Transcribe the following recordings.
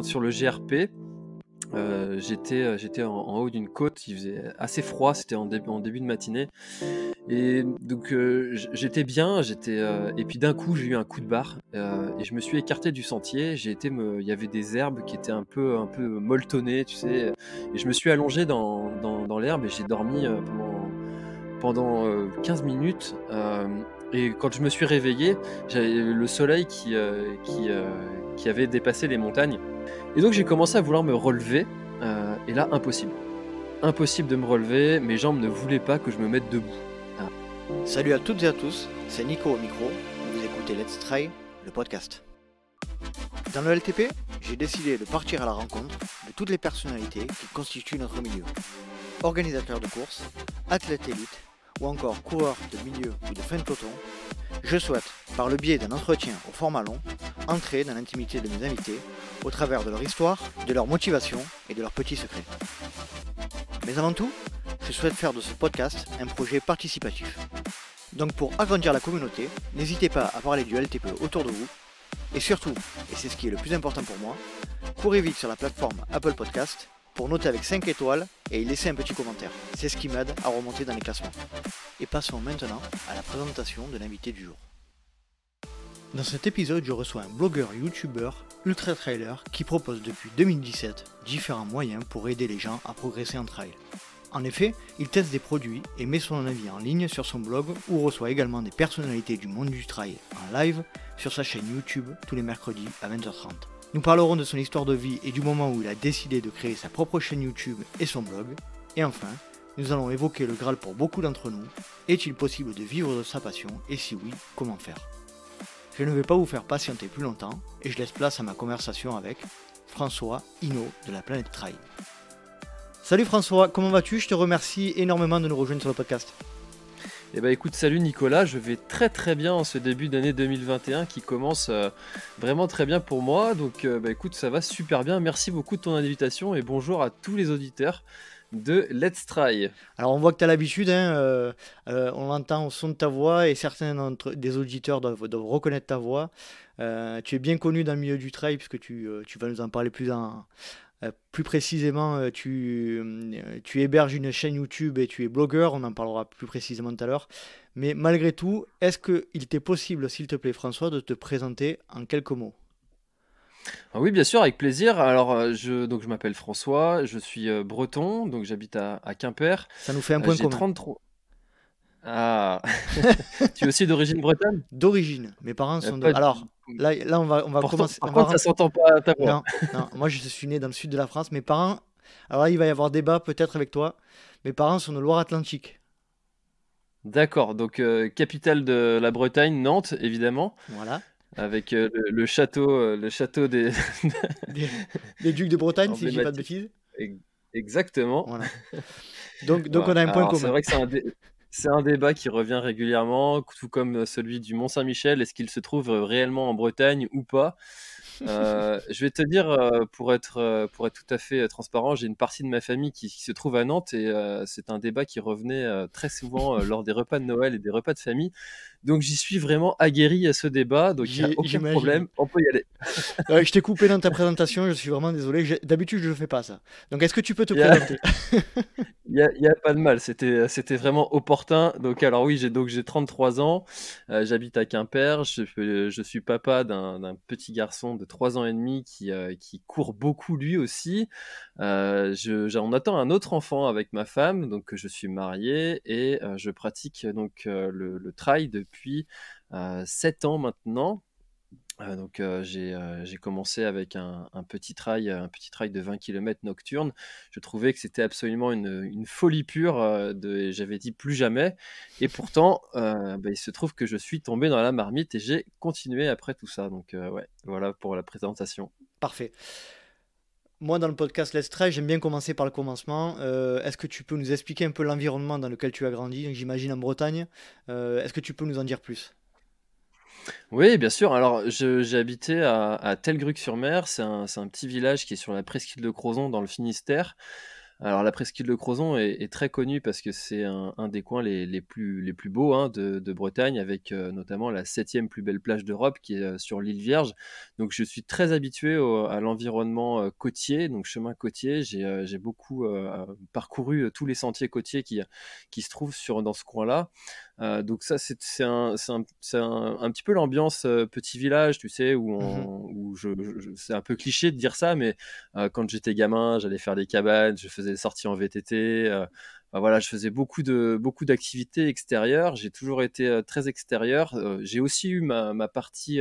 quand sur le GRP, j'étais en haut d'une côte, il faisait assez froid, c'était en début de matinée et donc j'étais bien, et puis d'un coup j'ai eu un coup de barre, et je me suis écarté du sentier. Il y avait des herbes qui étaient un peu molletonnées, tu sais, et je me suis allongé dans l'herbe et j'ai dormi pendant 15 minutes. Et quand je me suis réveillé, j'avais le soleil qui avait dépassé les montagnes. Et donc j'ai commencé à vouloir me relever, et là, impossible. Impossible de me relever, mes jambes ne voulaient pas que je me mette debout. Ah. Salut à toutes et à tous, c'est Nico au micro, et vous écoutez Let's Try, le podcast. Dans le LTP, j'ai décidé de partir à la rencontre de toutes les personnalités qui constituent notre milieu. Organisateurs de courses, athlètes élites, ou encore coureurs de milieu ou de fin de peloton, je souhaite, par le biais d'un entretien au format long, entrer dans l'intimité de mes invités au travers de leur histoire, de leur motivation et de leurs petits secrets. Mais avant tout, je souhaite faire de ce podcast un projet participatif. Donc pour agrandir la communauté, n'hésitez pas à parler du LTP autour de vous, et surtout, et c'est ce qui est le plus important pour moi, courez vite sur la plateforme Apple Podcast pour noter avec 5 étoiles et y laisser un petit commentaire. C'est ce qui m'aide à remonter dans les classements. Et passons maintenant à la présentation de l'invité du jour. Dans cet épisode, je reçois un blogueur youtubeur ultra trailer qui propose depuis 2017 différents moyens pour aider les gens à progresser en trail. En effet, il teste des produits et met son avis en ligne sur son blog ou reçoit également des personnalités du monde du trail en live sur sa chaîne YouTube tous les mercredis à 20h30. Nous parlerons de son histoire de vie et du moment où il a décidé de créer sa propre chaîne YouTube et son blog. Et enfin, nous allons évoquer le Graal pour beaucoup d'entre nous. Est-il possible de vivre de sa passion et si oui, comment faire ? Je ne vais pas vous faire patienter plus longtemps et je laisse place à ma conversation avec François Hinault de la Planète Trail. Salut François, comment vas-tu ? Je te remercie énormément de nous rejoindre sur le podcast. Eh ben écoute, salut Nicolas, je vais très très bien en ce début d'année 2021 qui commence vraiment très bien pour moi. Donc écoute, ça va super bien. Merci beaucoup de ton invitation et bonjour à tous les auditeurs de Let's Try. Alors on voit que tu as l'habitude, on l'entend au son de ta voix et certains des auditeurs doivent reconnaître ta voix. Tu es bien connu dans le milieu du trail puisque tu vas nous en parler plus précisément. Tu héberges une chaîne YouTube et tu es blogueur, on en parlera plus précisément tout à l'heure. Mais malgré tout, est-ce qu'il t'est possible, s'il te plaît François, de te présenter en quelques mots ? Ah oui, bien sûr, avec plaisir. Alors, je m'appelle François, je suis breton, donc j'habite à Quimper. Ça nous fait un point J'ai commun. 33. Ah, tu es aussi d'origine bretonne? D'origine, mes parents sont de... Pas Alors, là on va commencer... Par contre, ça s'entend pas à ta voix. Non, moi je suis né dans le sud de la France. Mes parents, alors là il va y avoir débat peut-être avec toi, mes parents sont de Loire-Atlantique. D'accord, donc capitale de la Bretagne, Nantes, évidemment, Voilà. avec le château des Les ducs de Bretagne, si je dis pas de emblématiques. bêtises. Exactement. Voilà. Donc Voilà. on a un point Alors, c'est commun. vrai que c'est un débat qui revient régulièrement, tout comme celui du Mont-Saint-Michel. Est-ce qu'il se trouve réellement en Bretagne ou pas? Je vais te dire, pour être tout à fait transparent, j'ai une partie de ma famille qui se trouve à Nantes et c'est un débat qui revenait très souvent lors des repas de Noël et des repas de famille. Donc j'y suis vraiment aguerri à ce débat, donc il n'y a aucun J'imagine. problème, on peut y aller. Je t'ai coupé dans ta présentation, je suis vraiment désolé. D'habitude je ne fais pas ça. Donc est-ce que tu peux te Il y a, présenter? y a pas de mal, c'était vraiment opportun. Donc alors oui, j'ai 33 ans, j'habite à Quimper, je suis papa d'un petit garçon de 3 ans et demi qui court beaucoup lui aussi. On attend un autre enfant avec ma femme, donc je suis marié et je pratique donc le trail depuis 7 ans maintenant. J'ai commencé avec un petit trail de 20 km nocturne. Je trouvais que c'était absolument une folie pure. J'avais dit plus jamais. Et pourtant, il se trouve que je suis tombé dans la marmite et j'ai continué après tout ça. Donc ouais, voilà pour la présentation. Parfait. Moi, dans le podcast Let's Try, j'aime bien commencer par le commencement. Est-ce que tu peux nous expliquer un peu l'environnement dans lequel tu as grandi? Donc, j'imagine en Bretagne. Est-ce que tu peux nous en dire plus? Oui, bien sûr. Alors, j'ai habité à Telgruc-sur-Mer. C'est un petit village qui est sur la presqu'île de Crozon dans le Finistère. Alors la presqu'île de Crozon est très connue parce que c'est un des coins les plus beaux hein, de Bretagne, avec notamment la septième plus belle plage d'Europe qui est sur l'île Vierge. Donc je suis très habitué à l'environnement côtier, donc chemin côtier. J'ai beaucoup parcouru tous les sentiers côtiers qui se trouvent dans ce coin-là. Donc ça, c'est un petit peu l'ambiance petit village, tu sais, c'est un peu cliché de dire ça, mais quand j'étais gamin, j'allais faire des cabanes, je faisais des sorties en VTT. Enfin, voilà, je faisais beaucoup d'activités extérieures. J'ai toujours été très extérieur. J'ai aussi eu ma partie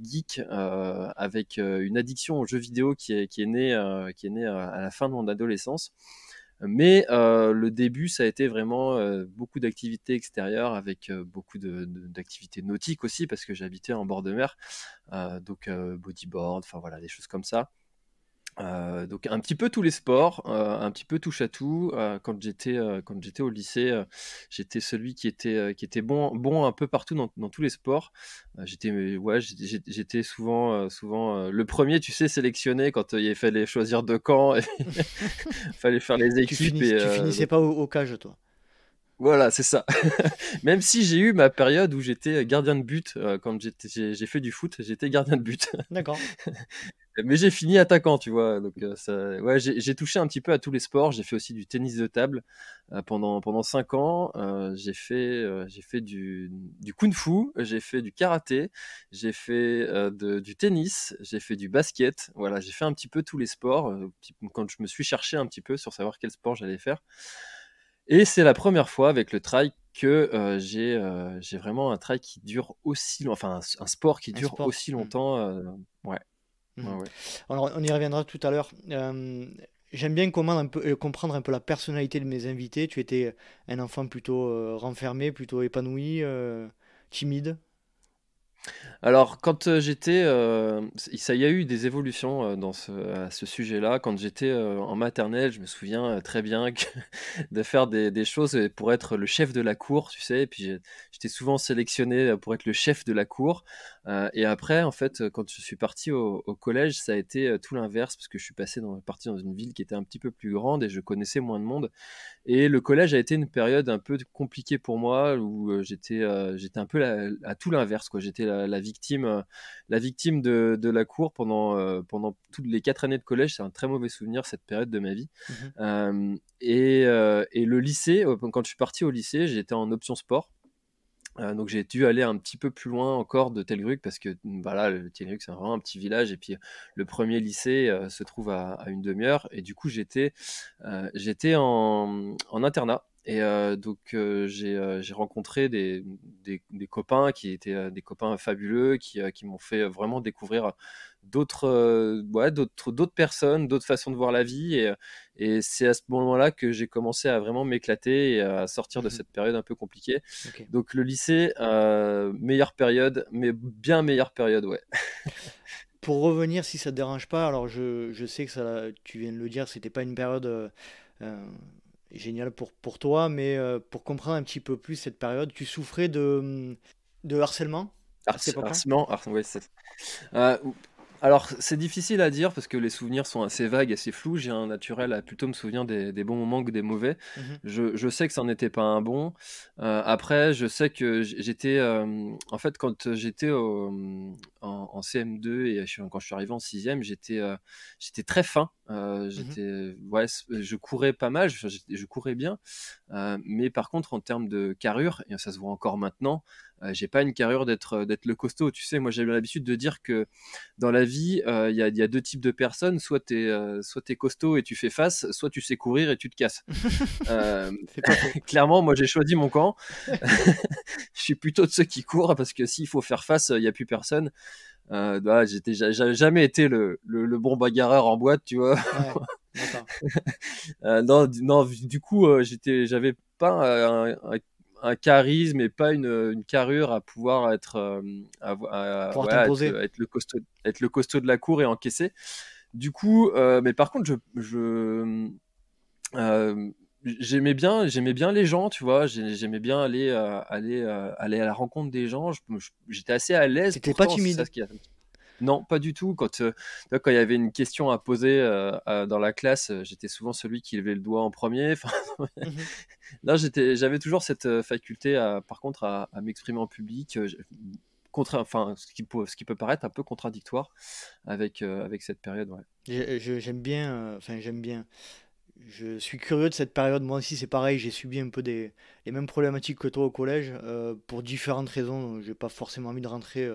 geek avec une addiction aux jeux vidéo qui est née à la fin de mon adolescence. Mais le début, ça a été vraiment beaucoup d'activités extérieures avec beaucoup d'activités nautiques aussi parce que j'habitais en bord de mer, donc bodyboard, enfin voilà, des choses comme ça. Donc un petit peu tous les sports, un petit peu touche à tout. Quand j'étais au lycée, j'étais celui qui était bon un peu partout dans tous les sports. J'étais souvent le premier, tu sais, sélectionné quand il fallait choisir de camp et fallait faire les équipes. Tu finissais pas au cage, toi. Voilà, c'est ça. Même si j'ai eu ma période où j'étais gardien de but, quand j'ai fait du foot, j'étais gardien de but. D'accord. Mais j'ai fini attaquant, tu vois. Donc, ouais, j'ai touché un petit peu à tous les sports. J'ai fait aussi du tennis de table pendant 5 ans. J'ai fait du kung-fu, j'ai fait du karaté, j'ai fait du tennis, j'ai fait du basket. Voilà, j'ai fait un petit peu tous les sports quand je me suis cherché un petit peu sur savoir quel sport j'allais faire. Et c'est la première fois avec le trail que j'ai vraiment un trail qui dure aussi longtemps, enfin un sport qui Un dure sport. aussi longtemps. Ouais, ouais, Mhm. ouais. Alors, on y reviendra tout à l'heure. J'aime bien comprendre un peu la personnalité de mes invités. Tu étais un enfant plutôt renfermé, plutôt épanoui, timide. Alors, quand ça y a eu des évolutions à ce sujet-là. Quand j'étais en maternelle, je me souviens très bien de faire des choses pour être le chef de la cour, tu sais. Et puis j'étais souvent sélectionné pour être le chef de la cour. Et après, en fait, quand je suis parti au collège, ça a été tout l'inverse parce que je suis parti dans une ville qui était un petit peu plus grande et je connaissais moins de monde. Et le collège a été une période un peu compliquée pour moi où j'étais un peu à tout l'inverse, quoi. J'étais la victime de la cour pendant toutes les 4 années de collège. C'est un très mauvais souvenir, cette période de ma vie. Mhm. Et le lycée, quand je suis parti au lycée, j'étais en option sport. Donc j'ai dû aller un petit peu plus loin encore de Telgruc parce que voilà, le Telgruc c'est vraiment un petit village et puis le premier lycée se trouve à une demi-heure et du coup j'étais en internat et donc j'ai rencontré des copains qui étaient des copains fabuleux qui m'ont fait vraiment découvrir d'autres personnes, d'autres façons de voir la vie et c'est à ce moment-là que j'ai commencé à vraiment m'éclater et à sortir de Mhm. cette période un peu compliquée. Ok. Donc le lycée, meilleure période, mais bien meilleure période, ouais. Pour revenir, si ça te dérange pas, alors je sais que ça, tu viens de le dire, c'était pas une période euh, géniale pour toi, mais pour comprendre un petit peu plus cette période, tu souffrais de harcèlement à cette époque-là? Ouais, euh, alors c'est difficile à dire parce que les souvenirs sont assez vagues, assez flous. J'ai un naturel à plutôt me souvenir des bons moments que des mauvais. Mhm. Je sais que ça n'en était pas un bon. Après, je sais que j'étais, en fait, quand j'étais en CM2 et quand je suis arrivé en sixième, j'étais très fin. Mhm. Ouais, je courais pas mal, je courais bien. Mais par contre, en termes de carrure, et ça se voit encore maintenant, j'ai pas une carrure d'être le costaud. Tu sais, moi j'ai l'habitude de dire que dans la vie, il y a deux types de personnes. Soit t'es costaud et tu fais face, soit tu sais courir et tu te casses. Euh, C'est pas faux. Clairement, moi j'ai choisi mon camp. Je suis plutôt de ceux qui courent parce que s'il faut faire face, il n'y a plus personne. Bah, j'avais jamais été le bon bagarreur en boîte, tu vois. Ouais, d'accord. Non, non, du coup, j'avais pas un charisme et pas une carrure à pouvoir Pouvoir ouais, t'imposer. être le costaud de la cour et encaisser. Du coup, mais par contre, euh, j'aimais bien les gens, tu vois. J'aimais bien aller à la rencontre des gens. J'étais assez à l'aise T'étais pas pourtant, c'est ça timide. ce qui a. Non, pas du tout. Quand il y avait une question à poser dans la classe, j'étais souvent celui qui levait le doigt en premier. Enfin, Mhm. là, j'avais toujours cette faculté, par contre, à m'exprimer en public. Enfin, ce qui peut paraître un peu contradictoire avec cette période. Ouais. J'aime bien, j'aime bien. Je suis curieux de cette période. Moi aussi, c'est pareil. J'ai subi un peu les mêmes problématiques que toi au collège, pour différentes raisons. J'ai pas forcément envie de rentrer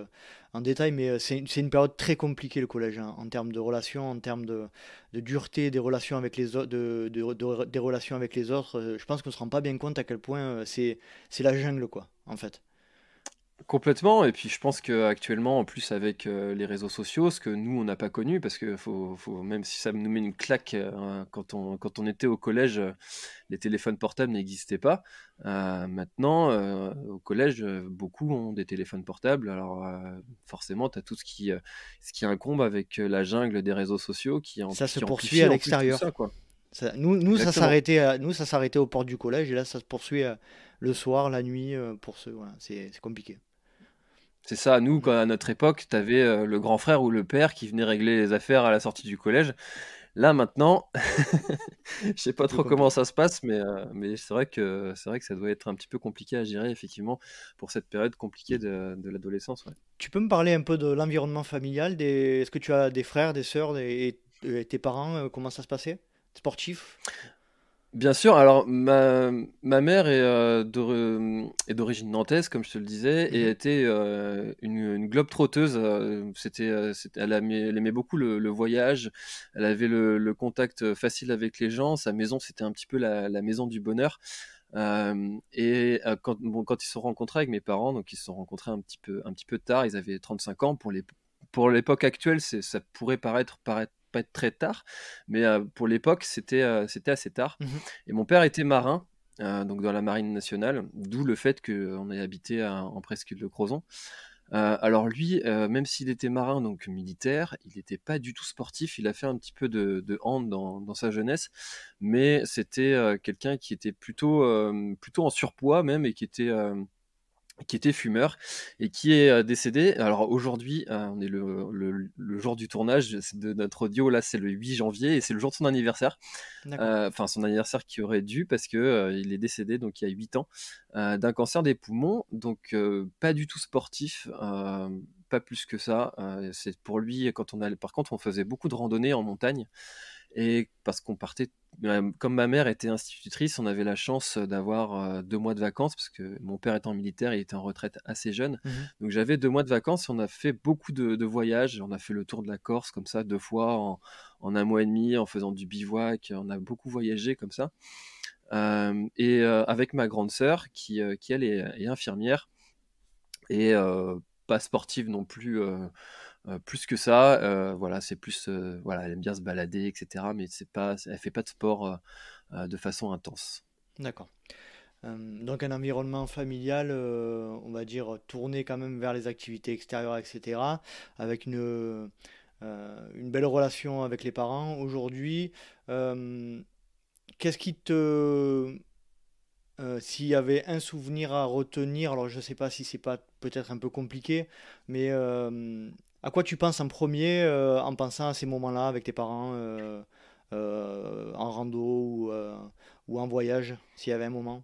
en détail, mais c'est une période très compliquée le collège, hein, en termes de relations, en termes de dureté des relations avec les autres, des relations avec les autres. Je pense qu'on se rend pas bien compte à quel point c'est la jungle, quoi, en fait. Complètement, et puis je pense qu'actuellement, en plus avec les réseaux sociaux, ce que nous, on n'a pas connu, parce que même si ça nous met une claque, quand on était au collège, les téléphones portables n'existaient pas. Maintenant, au collège, beaucoup ont des téléphones portables, alors forcément, tu as tout ce qui incombe avec la jungle des réseaux sociaux Ça se qui poursuit amplifie à en plus tout ça, l'extérieur. quoi. Exactement. Nous, ça s'arrêtait aux portes du collège, et là, ça se poursuit le soir, la nuit, pour ceux. Voilà, c'est compliqué. C'est ça, nous, Mhm. à notre époque, tu avais le grand frère ou le père qui venait régler les affaires à la sortie du collège. Là maintenant, je sais C'est pas plus trop comment compliqué. ça se passe, mais c'est vrai que ça doit être un petit peu compliqué à gérer effectivement pour cette période compliquée de l'adolescence, ouais. Tu peux me parler un peu de l'environnement familial est-ce que tu as des frères, des sœurs, et tes parents, comment ça se passait? Sportif? Bien sûr, alors ma mère est d'origine nantaise, comme je te le disais, et Mhm. était une globe-trotteuse. Elle aimait beaucoup le voyage. Elle avait le contact facile avec les gens. Sa maison, c'était un petit peu la maison du bonheur. Et quand ils se sont rencontrés avec mes parents, donc ils se sont rencontrés un petit peu tard, ils avaient 35 ans. Pour l'époque actuelle, ça pourrait pas être très tard, mais pour l'époque, c'était assez tard. Mhm. Et mon père était marin, donc dans la marine nationale, d'où le fait qu'on ait habité en presqu'île de Crozon. Alors lui, même s'il était marin, donc militaire, il n'était pas du tout sportif. Il a fait un petit peu de hand dans sa jeunesse, mais c'était quelqu'un qui était plutôt en surpoids même et qui était fumeur et qui est décédé. Alors aujourd'hui, on est le jour du tournage de notre audio, là c'est le 8 janvier et c'est le jour de son anniversaire. D'accord. Enfin son anniversaire qui aurait dû parce que il est décédé donc il y a 8 ans d'un cancer des poumons, donc pas du tout sportif, pas plus que ça. C'est pour lui quand on allait, par contre on faisait beaucoup de randonnées en montagne et parce qu'on partait, comme ma mère était institutrice, on avait la chance d'avoir 2 mois de vacances, parce que mon père étant militaire, il était en retraite assez jeune. Mhm. Donc j'avais 2 mois de vacances et on a fait beaucoup de voyages. On a fait le tour de la Corse comme ça 2 fois en un mois et demi, en faisant du bivouac. On a beaucoup voyagé comme ça. Et avec ma grande sœur, qui elle est infirmière et pas sportive non plus. Plus que ça, voilà, c'est plus, voilà, elle aime bien se balader, etc. Mais elle fait pas de sport de façon intense. D'accord. Donc un environnement familial, on va dire, tourné quand même vers les activités extérieures, etc., avec une belle relation avec les parents. Aujourd'hui, euh, qu'est-ce qui te... s'il y avait un souvenir à retenir, alors je sais pas si c'est pas peut-être un peu compliqué, mais à quoi tu penses en premier, en pensant à ces moments-là avec tes parents, en rando, ou en voyage, s'il y avait un moment?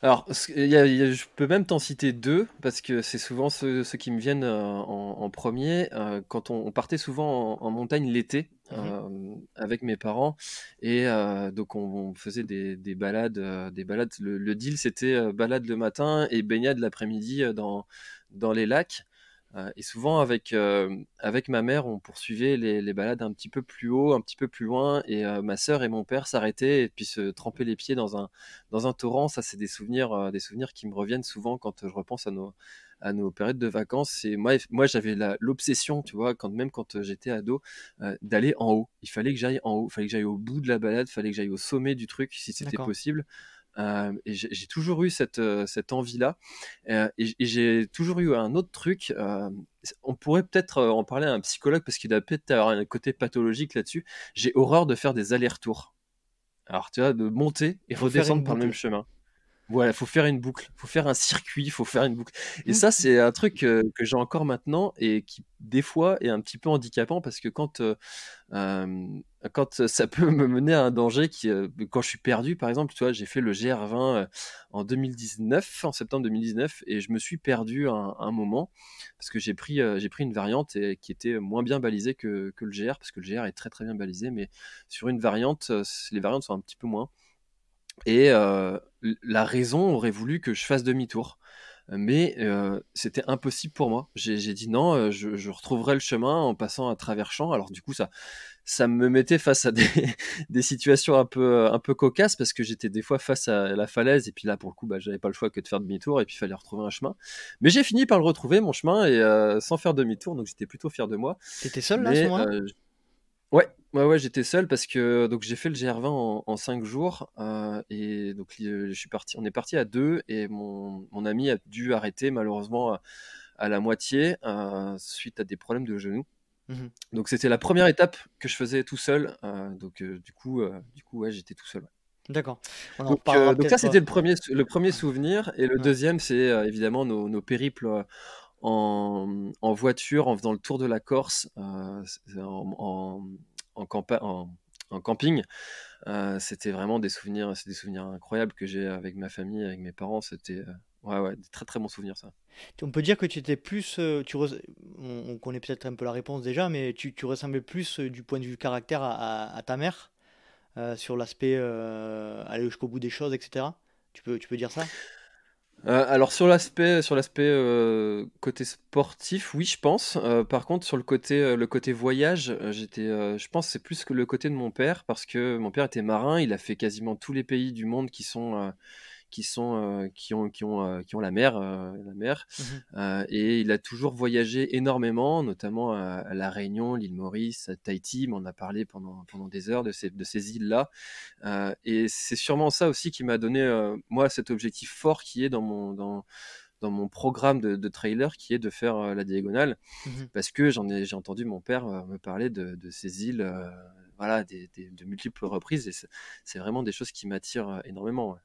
Alors, je peux même t'en citer deux, parce que c'est souvent ceux qui me viennent en premier. Quand on partait souvent en montagne l'été Mhm. avec mes parents, et donc on faisait des balades. Des balades. Le deal, c'était balade le matin et baignade l'après-midi dans les lacs. Et souvent avec ma mère, on poursuivait les balades un petit peu plus haut, un petit peu plus loin, et ma sœur et mon père s'arrêtaient et puis se trempaient les pieds dans un torrent. Ça, c'est des souvenirs qui me reviennent souvent quand je repense à nos périodes de vacances. Et moi j'avais l'obsession, tu vois, même quand j'étais ado, d'aller en haut. Il fallait que j'aille en haut, il fallait que j'aille au bout de la balade, il fallait que j'aille au sommet du truc si c'était D'accord. possible. Et j'ai toujours eu cette envie-là. Et j'ai toujours eu un autre truc. On pourrait peut-être en parler à un psychologue parce qu'il a peut-être avoir un côté pathologique là-dessus. J'ai horreur de faire des allers-retours. Alors, tu vois, de monter et Refaire une redescendre par le même boucle. chemin. Voilà, faut faire une boucle, faut faire un circuit, faut faire une boucle. Et Mmh. ça, c'est un truc que j'ai encore maintenant et qui, des fois, est un petit peu handicapant parce que quand ça peut me mener à un danger quand je suis perdu, par exemple, tu vois, j'ai fait le GR20 en 2019, en septembre 2019, et je me suis perdu un moment parce que j'ai pris une variante qui était moins bien balisée que le GR, parce que le GR est très très bien balisé, mais sur une variante, les variantes sont un petit peu moins. Et la raison aurait voulu que je fasse demi-tour. Mais c'était impossible pour moi. J'ai dit non, je retrouverai le chemin en passant à travers champs. Alors du coup, ça me mettait face à des, des situations un peu cocasses parce que j'étais des fois face à la falaise et puis là, pour le coup, bah, j'avais pas le choix que de faire demi-tour et puis il fallait retrouver un chemin. Mais j'ai fini par le retrouver, mon chemin, et sans faire demi-tour, donc j'étais plutôt fier de moi. T'étais seul là à ce Mais moment-là? ouais, j'étais seul parce que donc j'ai fait le GR20 en 5 jours, et donc on est parti à deux, et mon ami a dû arrêter malheureusement à la moitié suite à des problèmes de genoux. Mmh. Donc c'était la première étape que je faisais tout seul, donc du coup ouais, j'étais tout seul. Ouais. D'accord. On en reparlera Donc ça peut-être, c'était le premier souvenir, et le ouais. deuxième c'est évidemment nos périples en voiture en faisant le tour de la Corse, en, en camping. C'était vraiment c'est des souvenirs incroyables que j'ai avec ma famille, avec mes parents. C'était ouais, des très très bons souvenirs, ça. On peut dire que tu étais plus, on connaît peut-être un peu la réponse déjà, mais tu ressemblais plus du point de vue caractère à ta mère, sur l'aspect aller jusqu'au bout des choses, etc. Tu peux dire ça? Alors sur l'aspect côté sportif, oui, je pense. Par contre, sur le côté voyage, je pense que c'est plus que le côté de mon père, parce que mon père était marin. Il a fait quasiment tous les pays du monde qui ont la mer, Mhm. et il a toujours voyagé énormément, notamment à La Réunion, l'île Maurice, à Tahiti. Mais on a parlé pendant des heures de ces îles-là. Et c'est sûrement ça aussi qui m'a donné, moi, cet objectif fort qui est dans mon programme de trailer, qui est de faire la diagonale, Mhm. parce que j'ai entendu mon père me parler de ces îles, voilà, de multiples reprises, et c'est vraiment des choses qui m'attirent énormément. Ouais.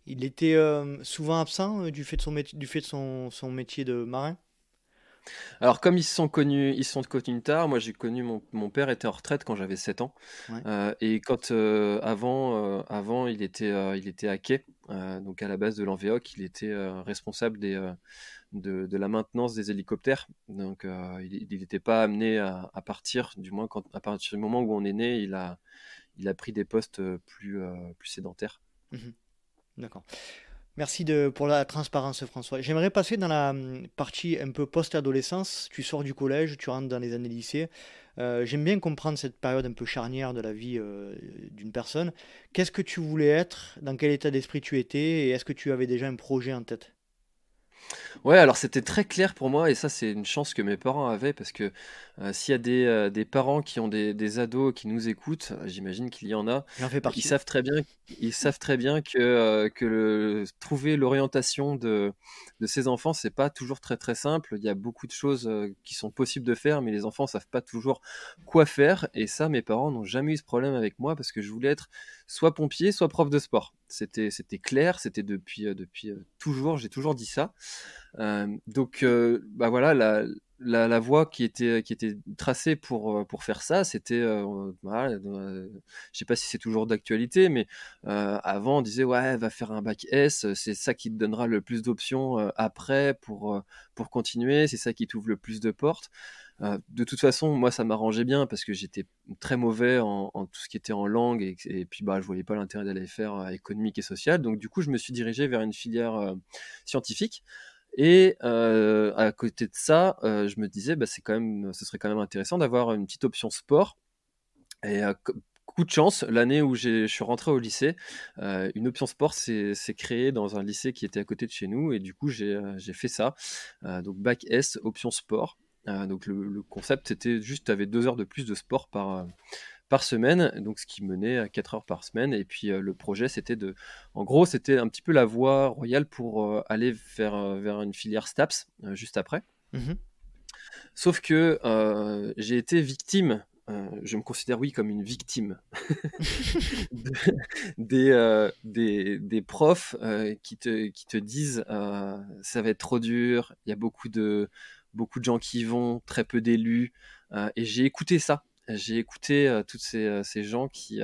Il était souvent absent du fait de du fait de son métier de marin? Alors, comme ils se sont connus tard, moi j'ai connu mon père était en retraite quand j'avais 7 ans. Ouais. Et avant il était à quai, donc à la base de l'Envéoc, il était responsable de la maintenance des hélicoptères. Donc il n'était pas amené à partir, du moins à partir du moment où on est né, il a pris des postes plus sédentaires. Mhm. D'accord. Merci pour la transparence, François. J'aimerais passer dans la partie un peu post-adolescence. Tu sors du collège, tu rentres dans les années lycée. J'aime bien comprendre cette période un peu charnière de la vie d'une personne. Qu'est-ce que tu voulais être? Dans quel état d'esprit tu étais? Et est-ce que tu avais déjà un projet en tête? Ouais, alors c'était très clair pour moi, et ça c'est une chance que mes parents avaient, parce que s'il y a des parents qui ont des ados qui nous écoutent, j'imagine qu'il y en a, J'en fais ils partie. savent très bien, que trouver l'orientation de ces enfants, c'est pas toujours très très simple. Il y a beaucoup de choses qui sont possibles de faire, mais les enfants savent pas toujours quoi faire, et ça mes parents n'ont jamais eu ce problème avec moi, parce que je voulais être soit pompier, soit prof de sport. C'était clair, c'était depuis toujours, j'ai toujours dit ça. Bah voilà, la voie qui était tracée pour faire ça, c'était, voilà, je sais pas si c'est toujours d'actualité, mais avant on disait ouais, va faire un bac S, c'est ça qui te donnera le plus d'options après pour continuer, c'est ça qui t'ouvre le plus de portes. De toute façon, moi ça m'arrangeait bien parce que j'étais très mauvais en tout ce qui était en langue, et puis bah je voyais pas l'intérêt d'aller faire économique et social. Donc du coup, je me suis dirigé vers une filière scientifique. Et à côté de ça, je me disais, bah, ce serait quand même intéressant d'avoir une petite option sport. Et coup de chance, l'année où je suis rentré au lycée, une option sport s'est créée dans un lycée qui était à côté de chez nous, et du coup j'ai fait ça. Donc bac S, option sport. Donc le concept c'était juste, tu avais 2 heures de plus de sport par semaine, donc ce qui menait à 4 heures par semaine. Et puis le projet, en gros, c'était un petit peu la voie royale pour aller vers une filière STAPS juste après. Mhm. Sauf que j'ai été victime je me considère, oui, comme une victime de- des profs qui te disent ça va être trop dur, il y a beaucoup de gens qui y vont, très peu d'élus. Et j'ai écouté ça. J'ai écouté tous ces gens qui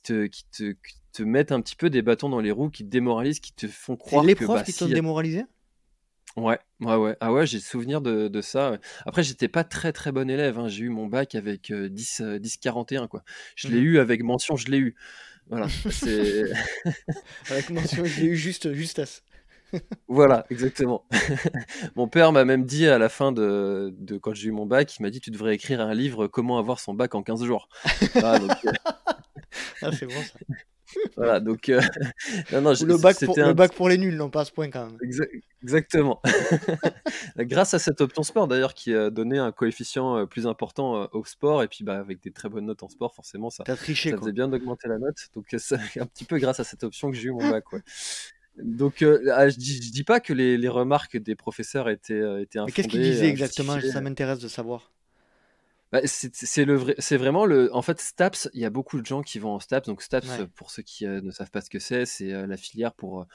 te mettent un petit peu des bâtons dans les roues, qui te démoralisent, qui te font C'est croire les que profs bah qui t'ont si. démoralisé? Ouais, ouais, ouais. Ah ouais, j'ai souvenir de ça. Ouais. Après, j'étais pas très très bon élève, hein. J'ai eu mon bac avec 10 41, quoi. Je l'ai Mhm. eu avec mention, je l'ai eu. Voilà, c'est Avec mention, je l'ai eu justesse. voilà, exactement. Mon père m'a même dit à la fin de quand j'ai eu mon bac, il m'a dit tu devrais écrire un livre comment avoir son bac en 15 jours. Voilà, donc Ah, c'est bon ça. voilà, donc non non, Ou c'était le un bac pour les nuls, non pas à ce point quand même. exactement. Grâce à cette option sport d'ailleurs qui a donné un coefficient plus important au sport et puis bah, avec des très bonnes notes en sport, forcément T'as triché ça quoi. faisait bien d'augmenter la note. Donc c'est un petit peu grâce à cette option que j'ai eu mon bac. Ouais. Donc je dis pas que les remarques des professeurs étaient Mais qu'est-ce qu'il infondées, disait exactement? injustifiées. Ça m'intéresse de savoir. Bah, c'est vraiment en fait STAPS. Il y a beaucoup de gens qui vont en STAPS. Donc STAPS, Ouais. pour ceux qui ne savent pas ce que c'est la filière pour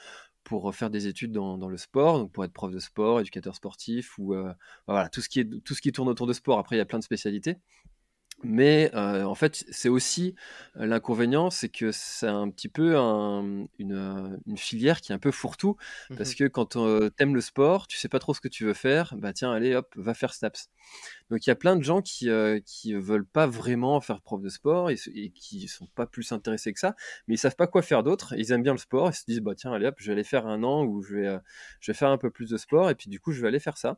faire des études dans le sport, donc pour être prof de sport, éducateur sportif ou voilà tout ce qui tourne autour de sport. Après, il y a plein de spécialités. Mais en fait, c'est aussi l'inconvénient, c'est que c'est un petit peu une filière qui est un peu fourre-tout, Mhm. parce que quand t'aimes le sport, tu sais pas trop ce que tu veux faire, bah tiens, allez, hop, va faire STAPS. Donc il y a plein de gens qui veulent pas vraiment faire prof de sport et qui sont pas plus intéressés que ça, mais ils savent pas quoi faire d'autre. Ils aiment bien le sport, ils se disent bah tiens allez hop, je vais aller faire un an où je vais faire un peu plus de sport et puis du coup je vais aller faire ça.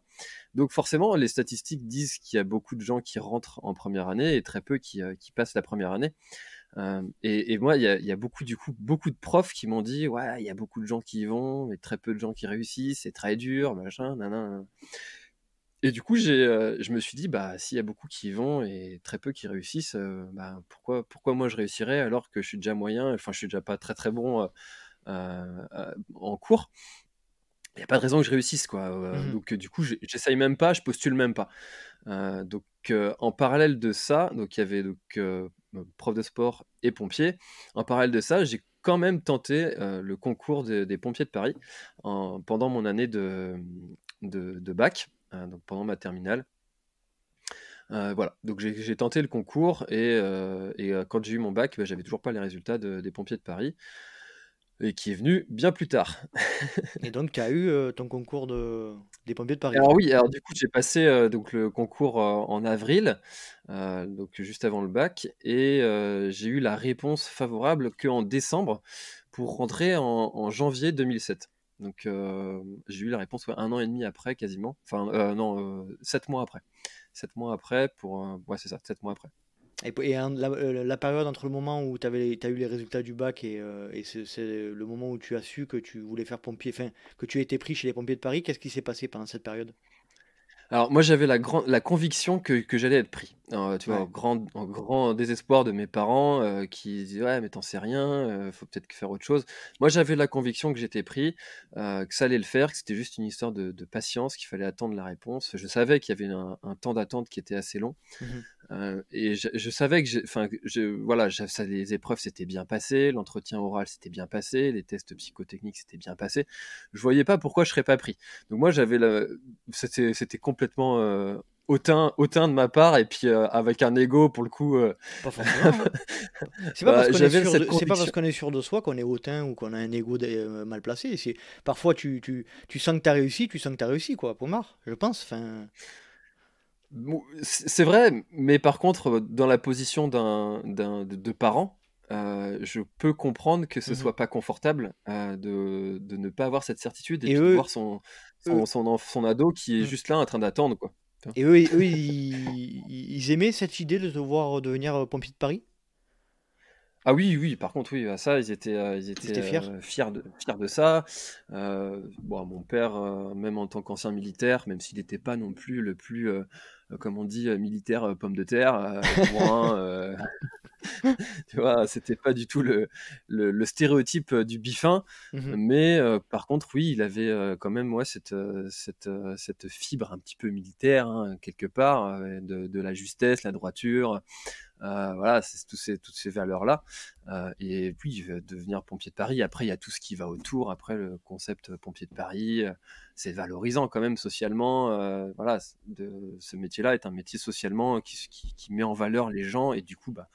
Donc forcément les statistiques disent qu'il y a beaucoup de gens qui rentrent en première année et très peu qui passent la première année. Et moi il y a beaucoup de profs qui m'ont dit ouais il y a beaucoup de gens qui y vont mais très peu de gens qui réussissent, c'est très dur machin nanana. Et du coup, je me suis dit, bah, s'il y a beaucoup qui y vont et très peu qui réussissent, bah, pourquoi moi je réussirais alors que je suis déjà moyen, enfin je suis déjà pas très très bon en cours. Il n'y a pas de raison que je réussisse, quoi. Mhm. Donc du coup, j'essaye même pas, je postule même pas. Donc en parallèle de ça, donc il y avait donc prof de sport et pompier. En parallèle de ça, j'ai quand même tenté le concours des pompiers de Paris pendant mon année de bac, donc pendant ma terminale. Voilà, donc j'ai tenté le concours et quand j'ai eu mon bac, bah, j'avais toujours pas les résultats des pompiers de Paris et qui est venu bien plus tard. Et donc tu as eu ton concours des pompiers de Paris, Alors quoi. oui, alors du coup j'ai passé donc le concours en avril, donc juste avant le bac, et j'ai eu la réponse favorable qu'en décembre pour rentrer en janvier 2007. Donc j'ai eu la réponse ouais, un an et demi après quasiment, enfin non 7 mois après. 7 mois après pour ouais c'est ça, 7 mois après. La période entre le moment où tu as eu les résultats du bac et c'est le moment où tu as su que tu voulais faire pompier, enfin, que tu as été pris chez les pompiers de Paris, qu'est-ce qui s'est passé pendant cette période? Alors moi j'avais la conviction que j'allais être pris. Tu vois, Ouais. en grand désespoir de mes parents qui disaient ouais mais t'en sais rien, faut peut-être faire autre chose. Moi j'avais la conviction que j'étais pris, que ça allait le faire, que c'était juste une histoire de patience, qu'il fallait attendre la réponse. Je savais qu'il y avait un temps d'attente qui était assez long. Mhm. Et je savais que voilà, les épreuves s'étaient bien passées, l'entretien oral s'était bien passé, les tests psychotechniques s'étaient bien passés. Je voyais pas pourquoi je serais pas pris. Donc moi c'était complètement hautain de ma part et puis avec un ego pour le coup. Pas forcément, hein. Bah, j'avais cette C'est pas parce conviction. qu'on est sûr de soi qu'on est hautain ou qu'on a un ego mal placé. Parfois tu sens que tu as réussi, tu sens que tu as réussi, quoi, pour marre, je pense. Enfin, Bon, c'est vrai, mais par contre, dans la position de parent, je peux comprendre que ce mhm. soit pas confortable de ne pas avoir cette certitude et Et puis de voir eux, son ado qui est hmm. juste là en train d'attendre, quoi. Tu vois. Et ils aimaient cette idée de te voir devenir pompier de Paris? Ah oui, oui, par contre, oui, ça, ils Ils étaient étaient fiers? fiers de ça. Bon, mon père, même en tant qu'ancien militaire, même s'il n'était pas non plus le plus, comme on dit, militaire pomme de terre, bourrin. Tu vois, c'était pas du tout le stéréotype du biffin, Mhm. mais par contre, oui, il avait quand même cette fibre un petit peu militaire, hein, quelque part, de la justesse, la droiture. Voilà, c'est toutes ces valeurs-là. Et puis, devenir pompier de Paris, après, il y a tout ce qui va autour. Après, le concept pompier de Paris, c'est valorisant quand même socialement. Voilà, ce métier-là est un métier socialement qui met en valeur les gens. Et du coup, bah,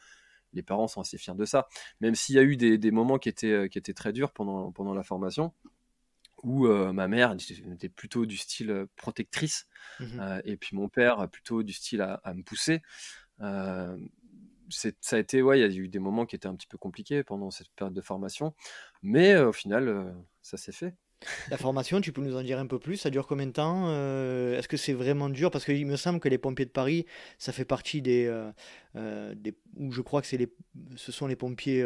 les parents sont assez fiers de ça. Même s'il y a eu des moments qui étaient très durs pendant la formation, où ma mère était plutôt du style protectrice, Mhm. et puis mon père plutôt du style à me pousser. Euh, Ça a été, ouais, il y a eu des moments qui étaient un petit peu compliqués pendant cette période de formation, mais au final, ça s'est fait. La formation, tu peux nous en dire un peu plus? Ça dure combien de temps? Est-ce que c'est vraiment dur? Parce qu'il me semble que les pompiers de Paris, ça fait partie où je crois que ce sont les pompiers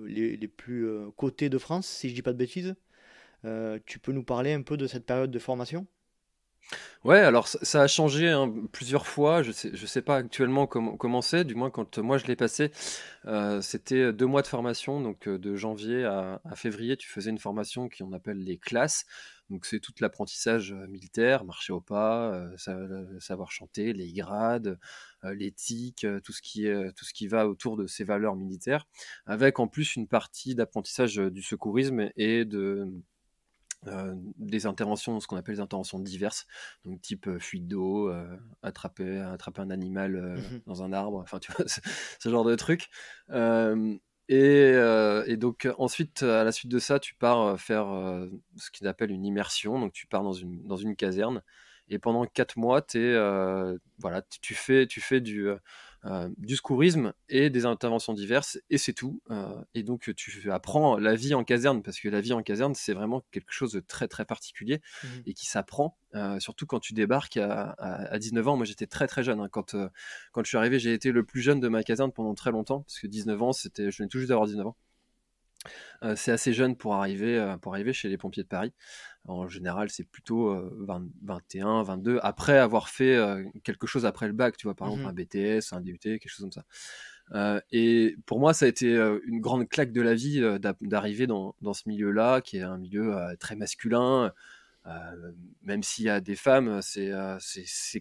les plus cotés de France, si je dis pas de bêtises. Tu peux nous parler un peu de cette période de formation? Ouais, alors ça a changé hein, plusieurs fois. Je sais pas actuellement comment c'est. Du moins, quand moi je l'ai passé, c'était 2 mois de formation. Donc de janvier à février, tu faisais une formation qu'on appelle les classes. Donc c'est tout l'apprentissage militaire, marcher au pas, savoir chanter, les grades, l'éthique, tout ce qui va autour de ces valeurs militaires, avec en plus une partie d'apprentissage du secourisme et des interventions, ce qu'on appelle les interventions diverses, donc type fuite d'eau, attraper un animal Mhm. dans un arbre, enfin tu vois, ce genre de truc. Et donc ensuite, à la suite de ça, tu pars faire ce qu'ils appellent une immersion, donc tu pars dans une caserne, et pendant 4 mois, voilà, tu fais du secourisme et des interventions diverses, et c'est tout. Et donc tu apprends la vie en caserne, parce que la vie en caserne, c'est vraiment quelque chose de très très particulier Mhm. et qui s'apprend, surtout quand tu débarques à 19 ans. Moi j'étais très très jeune, hein, quand je suis arrivé, j'ai été le plus jeune de ma caserne pendant très longtemps, parce que 19 ans, je venais tout juste d'avoir 19 ans. C'est assez jeune pour arriver chez les pompiers de Paris. En général, c'est plutôt 21, 22, après avoir fait quelque chose après le bac, tu vois, par exemple Mhm. un BTS, un DUT, quelque chose comme ça. Et pour moi, ça a été une grande claque de la vie d'arriver dans ce milieu-là, qui est un milieu très masculin. Même s'il y a des femmes, c'est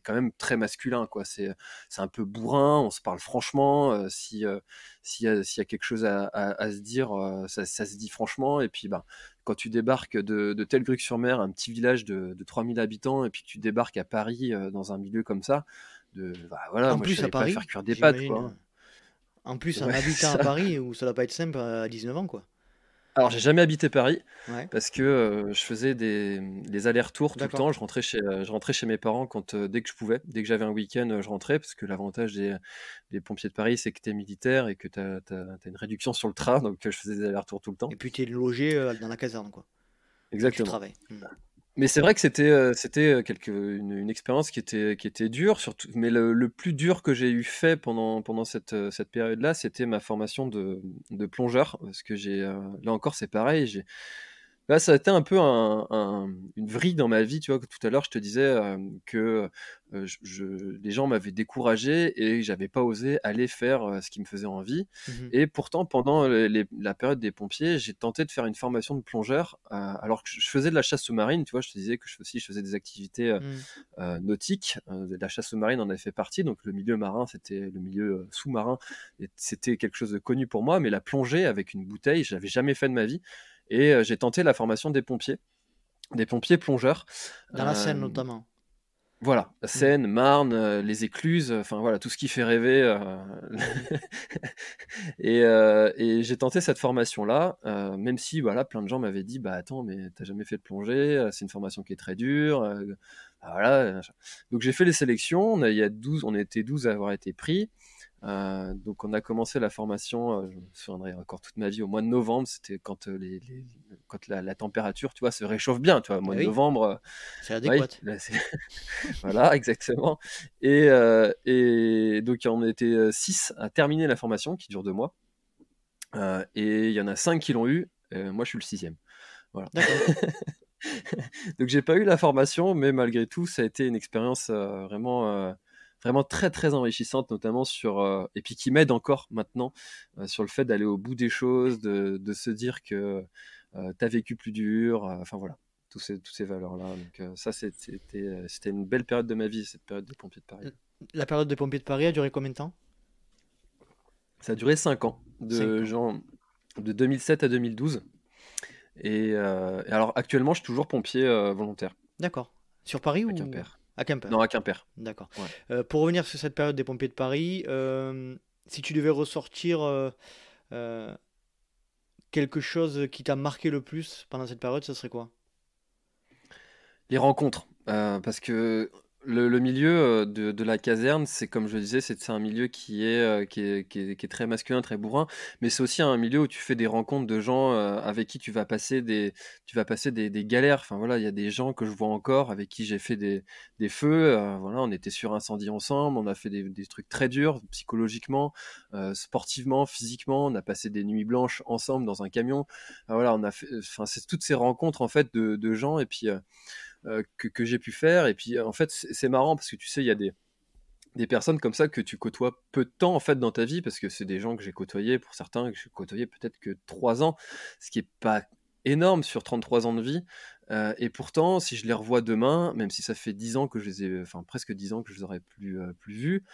quand même très masculin, quoi. C'est un peu bourrin, on se parle franchement. S'il y a quelque chose à se dire, ça se dit franchement. Et puis, bah, quand tu débarques de Telgruc-sur-Mer, un petit village de 3000 habitants, et puis que tu débarques à Paris dans un milieu comme ça, bah, voilà, En moi je plus à savais pas Paris, faire cuire des pâtes, j'imagine. quoi. En plus en Ouais, habitant à ça. Paris, où ça doit pas être simple à 19 ans, quoi. Alors, j'ai jamais habité Paris Ouais, parce que je faisais des allers-retours tout le d'accord. temps. Je rentrais chez mes parents dès que je pouvais. Dès que j'avais un week-end, je rentrais, parce que l'avantage des pompiers de Paris, c'est que tu es militaire et que tu as une réduction sur le train. Donc, je faisais des allers-retours tout le temps. Et puis tu es logé dans la caserne, quoi. Où tu Exactement. travailles. Mhm. Mais c'est vrai que c'était une expérience qui était dure, surtout. Mais le plus dur que j'ai eu fait pendant cette période-là, c'était ma formation de plongeur. Parce que là encore, c'est pareil. Là, ça a été un peu une vrille dans ma vie, tu vois. Que tout à l'heure, je te disais que les gens m'avaient découragé et j'avais pas osé aller faire ce qui me faisait envie. Mhm. Et pourtant, pendant la période des pompiers, j'ai tenté de faire une formation de plongeur, alors que je faisais de la chasse sous-marine. Tu vois, je te disais que je faisais des activités Mhm. nautiques. De la chasse sous-marine en avait fait partie. Donc, le milieu marin, c'était le milieu sous-marin. Et c'était quelque chose de connu pour moi. Mais la plongée avec une bouteille, je l'avais jamais fait de ma vie. Et j'ai tenté la formation des pompiers plongeurs. Dans la Seine Euh, notamment. voilà, Mhm. Seine, Marne, les écluses, enfin voilà, tout ce qui fait rêver. Mhm. Et j'ai tenté cette formation-là, même si voilà, plein de gens m'avaient dit, bah attends, mais t'as jamais fait de plongée, c'est une formation qui est très dure. Bah, voilà. Donc j'ai fait les sélections, on était 12 à avoir été pris. Donc on a commencé la formation, je me souviendrai encore toute ma vie, au mois de novembre. C'était quand, quand la température, tu vois, se réchauffe bien, tu vois, au mois Ben de oui, novembre. c'est Oui, adéquat. là, voilà, exactement. Et donc on était 6 à terminer la formation, qui dure 2 mois. Et il y en a 5 qui l'ont eu. Moi, je suis le sixième. Voilà. D'accord. Donc j'ai pas eu la formation, mais malgré tout, ça a été une expérience vraiment vraiment très très enrichissante, notamment et puis qui m'aide encore maintenant sur le fait d'aller au bout des choses, de se dire que t'as vécu plus dur, enfin voilà, toutes ces valeurs-là. Donc ça, c'était une belle période de ma vie, cette période des pompiers de Paris. La période des pompiers de Paris a duré combien de temps? Ça a duré 5 ans, 5 ans. de 2007 à 2012. Et alors actuellement, je suis toujours pompier volontaire D'accord. Sur Paris à ou Quimper. à Quimper? Non, à Quimper. D'accord. Ouais. Pour revenir sur cette période des pompiers de Paris, si tu devais ressortir euh, quelque chose qui t'a marqué le plus pendant cette période, ce serait quoi? Les rencontres, parce que le milieu de la caserne, c'est comme je le disais, c'est un milieu qui est très masculin, très bourrin, mais c'est aussi un milieu où tu fais des rencontres de gens avec qui tu vas passer des galères. Enfin voilà, il y a des gens que je vois encore, avec qui j'ai fait des feux. Voilà, on était sur incendie ensemble, on a fait des trucs très durs psychologiquement, sportivement, physiquement. On a passé des nuits blanches ensemble dans un camion. Voilà, on a fait, enfin c'est toutes ces rencontres en fait de gens et puis que j'ai pu faire. Et puis en fait, c'est marrant parce que tu sais, il y a des personnes comme ça que tu côtoies peu de temps en fait dans ta vie, parce que c'est des gens que j'ai côtoyés, pour certains, que j'ai côtoyés peut-être que 3 ans, ce qui est pas énorme sur 33 ans de vie. Et pourtant, si je les revois demain, même si ça fait 10 ans que je les ai, enfin presque 10 ans que je les aurais plus vus,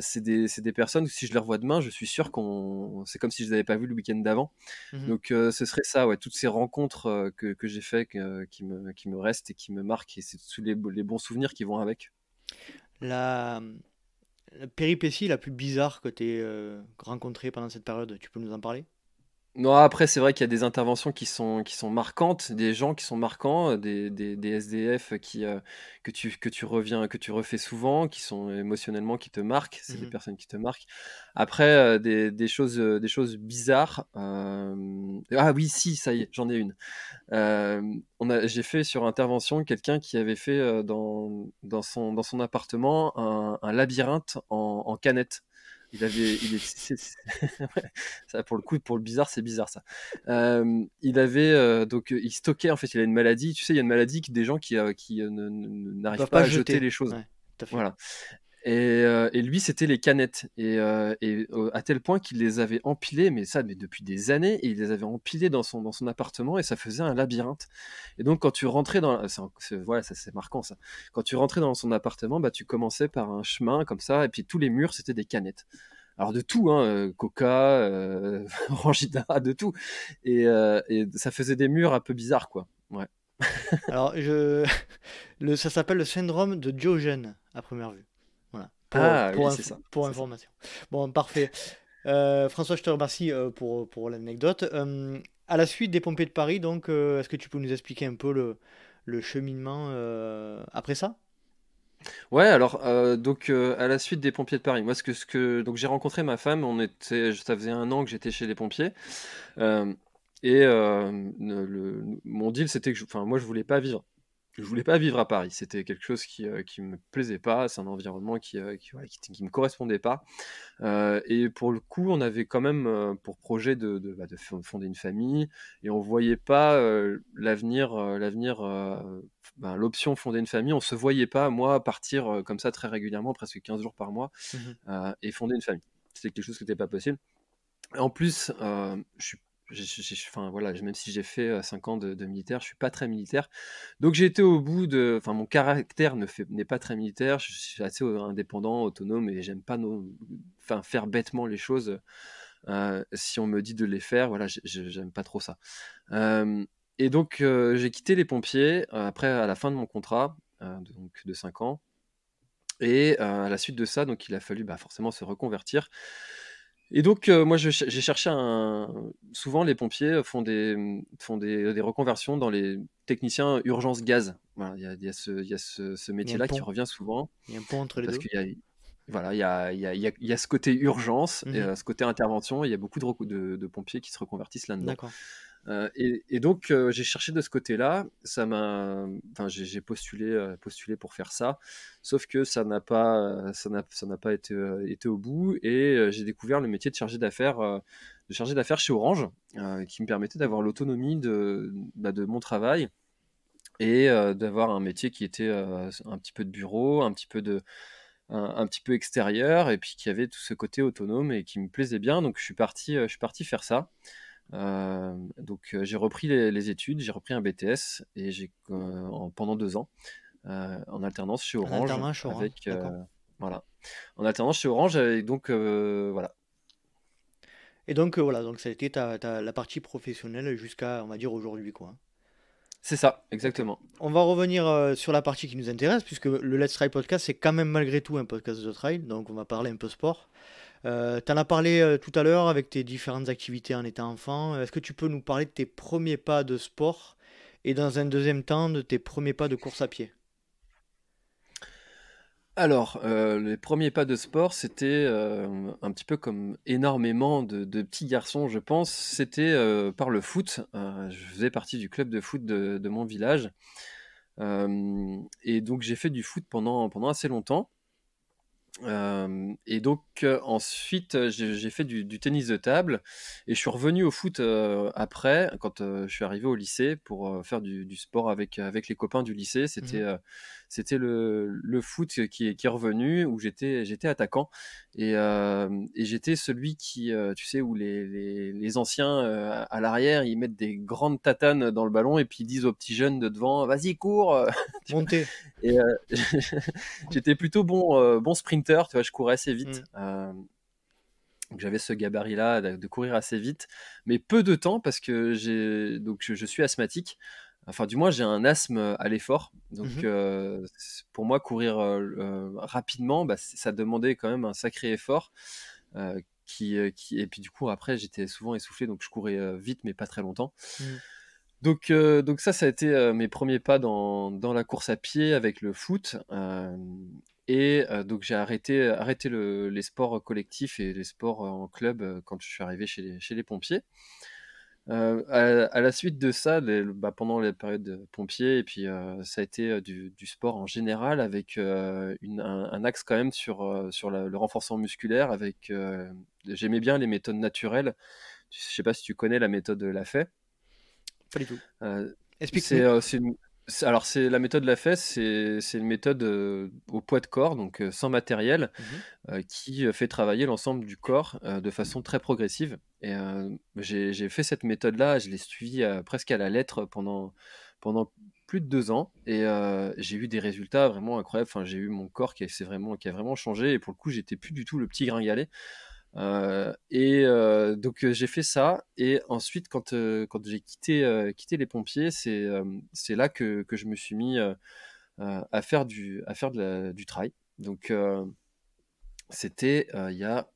c'est des personnes que si je les revois demain, je suis sûr c'est comme si je les avais pas vus le week-end d'avant. Mhm. Donc ce serait ça, ouais, toutes ces rencontres que j'ai fait, qui me restent et qui me marquent, et c'est tous les bons souvenirs qui vont avec. La, la péripétie la plus bizarre que tu aies rencontrée pendant cette période, tu peux nous en parler? Non, après, c'est vrai qu'il y a des interventions qui sont marquantes, des gens qui sont marquants, des SDF que tu refais souvent, qui sont émotionnellement, qui te marquent. C'est des Mhm. personnes qui te marquent. Après, des choses bizarres. Ah oui, si, ça y est, j'en ai une. J'ai fait sur intervention quelqu'un qui avait fait dans son appartement un labyrinthe en canette. Ouais, ça pour le coup, pour le bizarre, c'est bizarre ça. Il stockait en fait, il a une maladie. Tu sais, il y a une maladie des gens qui Ils n'arrivent peuvent pas pas à jeter jeter. les choses. Ouais, tout à fait. Voilà. Et lui, c'était les canettes. À tel point qu'il les avait empilées, mais depuis des années, et il les avait empilées dans son appartement, et ça faisait un labyrinthe. Et donc, quand tu rentrais voilà, ça c'est marquant ça. Quand tu rentrais dans son appartement, bah, tu commençais par un chemin comme ça, et puis tous les murs, c'était des canettes. Alors de tout, hein, Coca, Orangina, de tout. Et ça faisait des murs un peu bizarres, quoi. Ouais. Alors, ça s'appelle le syndrome de Diogène à première vue. Voilà, Ah oui, c'est ça, pour c'est ça. information. Bon, parfait. François, je te remercie pour l'anecdote. À la suite des pompiers de Paris, donc, est-ce que tu peux nous expliquer un peu le cheminement après ça? Ouais, alors donc à la suite des pompiers de Paris, moi donc j'ai rencontré ma femme, ça faisait 1 an que j'étais chez les pompiers, euh, et mon deal c'était enfin moi je voulais pas vivre à Paris. C'était quelque chose qui me plaisait pas. C'est un environnement voilà, qui me correspondait pas. Et pour le coup, on avait quand même pour projet de fonder une famille, et on voyait pas l'option fonder une famille. On se voyait pas, moi, partir comme ça très régulièrement, presque 15 jours par mois, Mhm. et fonder une famille. C'était quelque chose qui n'était pas possible. En plus, je suis enfin voilà, même si j'ai fait 5 ans de militaire, je suis pas très militaire. Donc j'ai été au bout enfin mon caractère n'est pas très militaire. Je suis assez indépendant, autonome, et j'aime pas enfin faire bêtement les choses. Si on me dit de les faire, voilà, j'aime pas trop ça. Euh, et donc j'ai quitté les pompiers après à la fin de mon contrat, donc de 5 ans. Et à la suite de ça, donc il a fallu forcément se reconvertir. Et donc, moi, j'ai cherché souvent, les pompiers font des reconversions dans les techniciens urgence gaz. Voilà, il y a ce Il y a un métier-là qui pont. revient souvent, Il y a un pont entre les parce deux. qu'il y a, voilà, il y a ce côté urgence et Mhm. ce côté intervention. Et il y a beaucoup de pompiers qui se reconvertissent là-dedans. D'accord. Et donc, j'ai cherché de ce côté-là. Enfin, j'ai postulé pour faire ça, sauf que ça n'a pas été au bout. Et j'ai découvert le métier de chargé d'affaires chez Orange, qui me permettait d'avoir l'autonomie de mon travail, et d'avoir un métier qui était un petit peu de bureau, un petit peu un petit peu extérieur et puis qui avait tout ce côté autonome et qui me plaisait bien. Donc je suis parti faire ça. J'ai repris les études, j'ai repris un BTS et pendant 2 ans en alternance chez En Orange alternance, Orange, avec d'accord. voilà, en alternance chez Orange et donc voilà. Et donc voilà, donc ça a été la partie professionnelle jusqu'à, on va dire, aujourd'hui, quoi. C'est ça, Ok. exactement. On va revenir sur la partie qui nous intéresse, puisque le Let's Try Podcast, c'est quand même malgré tout un podcast de trail, donc on va parler un peu sport. T'en as parlé tout à l'heure avec tes différentes activités en étant enfant. Est-ce que tu peux nous parler de tes premiers pas de sport et dans un deuxième temps de tes premiers pas de course à pied? Alors, les premiers pas de sport, c'était un petit peu comme énormément de petits garçons, je pense, c'était par le foot. Je faisais partie du club de foot de mon village. Et donc, j'ai fait du foot pendant assez longtemps. Et donc ensuite, j'ai fait du tennis de table et je suis revenu au foot après, quand je suis arrivé au lycée pour faire du sport avec les copains du lycée. Mhm. C'était le foot qui est revenu, où j'étais attaquant et j'étais celui qui, tu sais, où les anciens à l'arrière, ils mettent des grandes tatanes dans le ballon et puis ils disent aux petits jeunes de devant, vas-y, cours, tu vois. Monter. Et j'étais plutôt bon sprinter, tu vois, je courais assez vite. Mm. Donc j'avais ce gabarit-là de courir assez vite, mais peu de temps parce que je suis asthmatique. Enfin, du moins, j'ai un asthme à l'effort. Donc, Mhm. pour moi, courir rapidement, bah, ça demandait quand même un sacré effort. Et puis, du coup, après, j'étais souvent essoufflé, donc je courais vite, mais pas très longtemps. Mm. Donc ça a été mes premiers pas dans la course à pied avec le foot. Donc j'ai arrêté les sports collectifs et les sports en club quand je suis arrivé chez les pompiers. À la suite de ça, pendant les périodes de pompiers, et puis ça a été du sport en général avec un axe quand même sur le renforcement musculaire. J'aimais bien les méthodes naturelles. Je sais pas si tu connais la méthode Lafay. Pas du tout. Euh, Explique-nous. alors, c'est la méthode Lafay, c'est une méthode au poids de corps, donc sans matériel, Mhm. qui fait travailler l'ensemble du corps de façon très progressive. Et j'ai fait cette méthode-là, je l'ai suivie presque à la lettre pendant plus de 2 ans, et j'ai eu des résultats vraiment incroyables. Enfin, j'ai eu mon corps qui a vraiment changé, et pour le coup, j'étais plus du tout le petit gringalet. J'ai fait ça et ensuite quand j'ai quitté les pompiers, c'est là que je me suis mis à faire du trail. Donc c'était il y a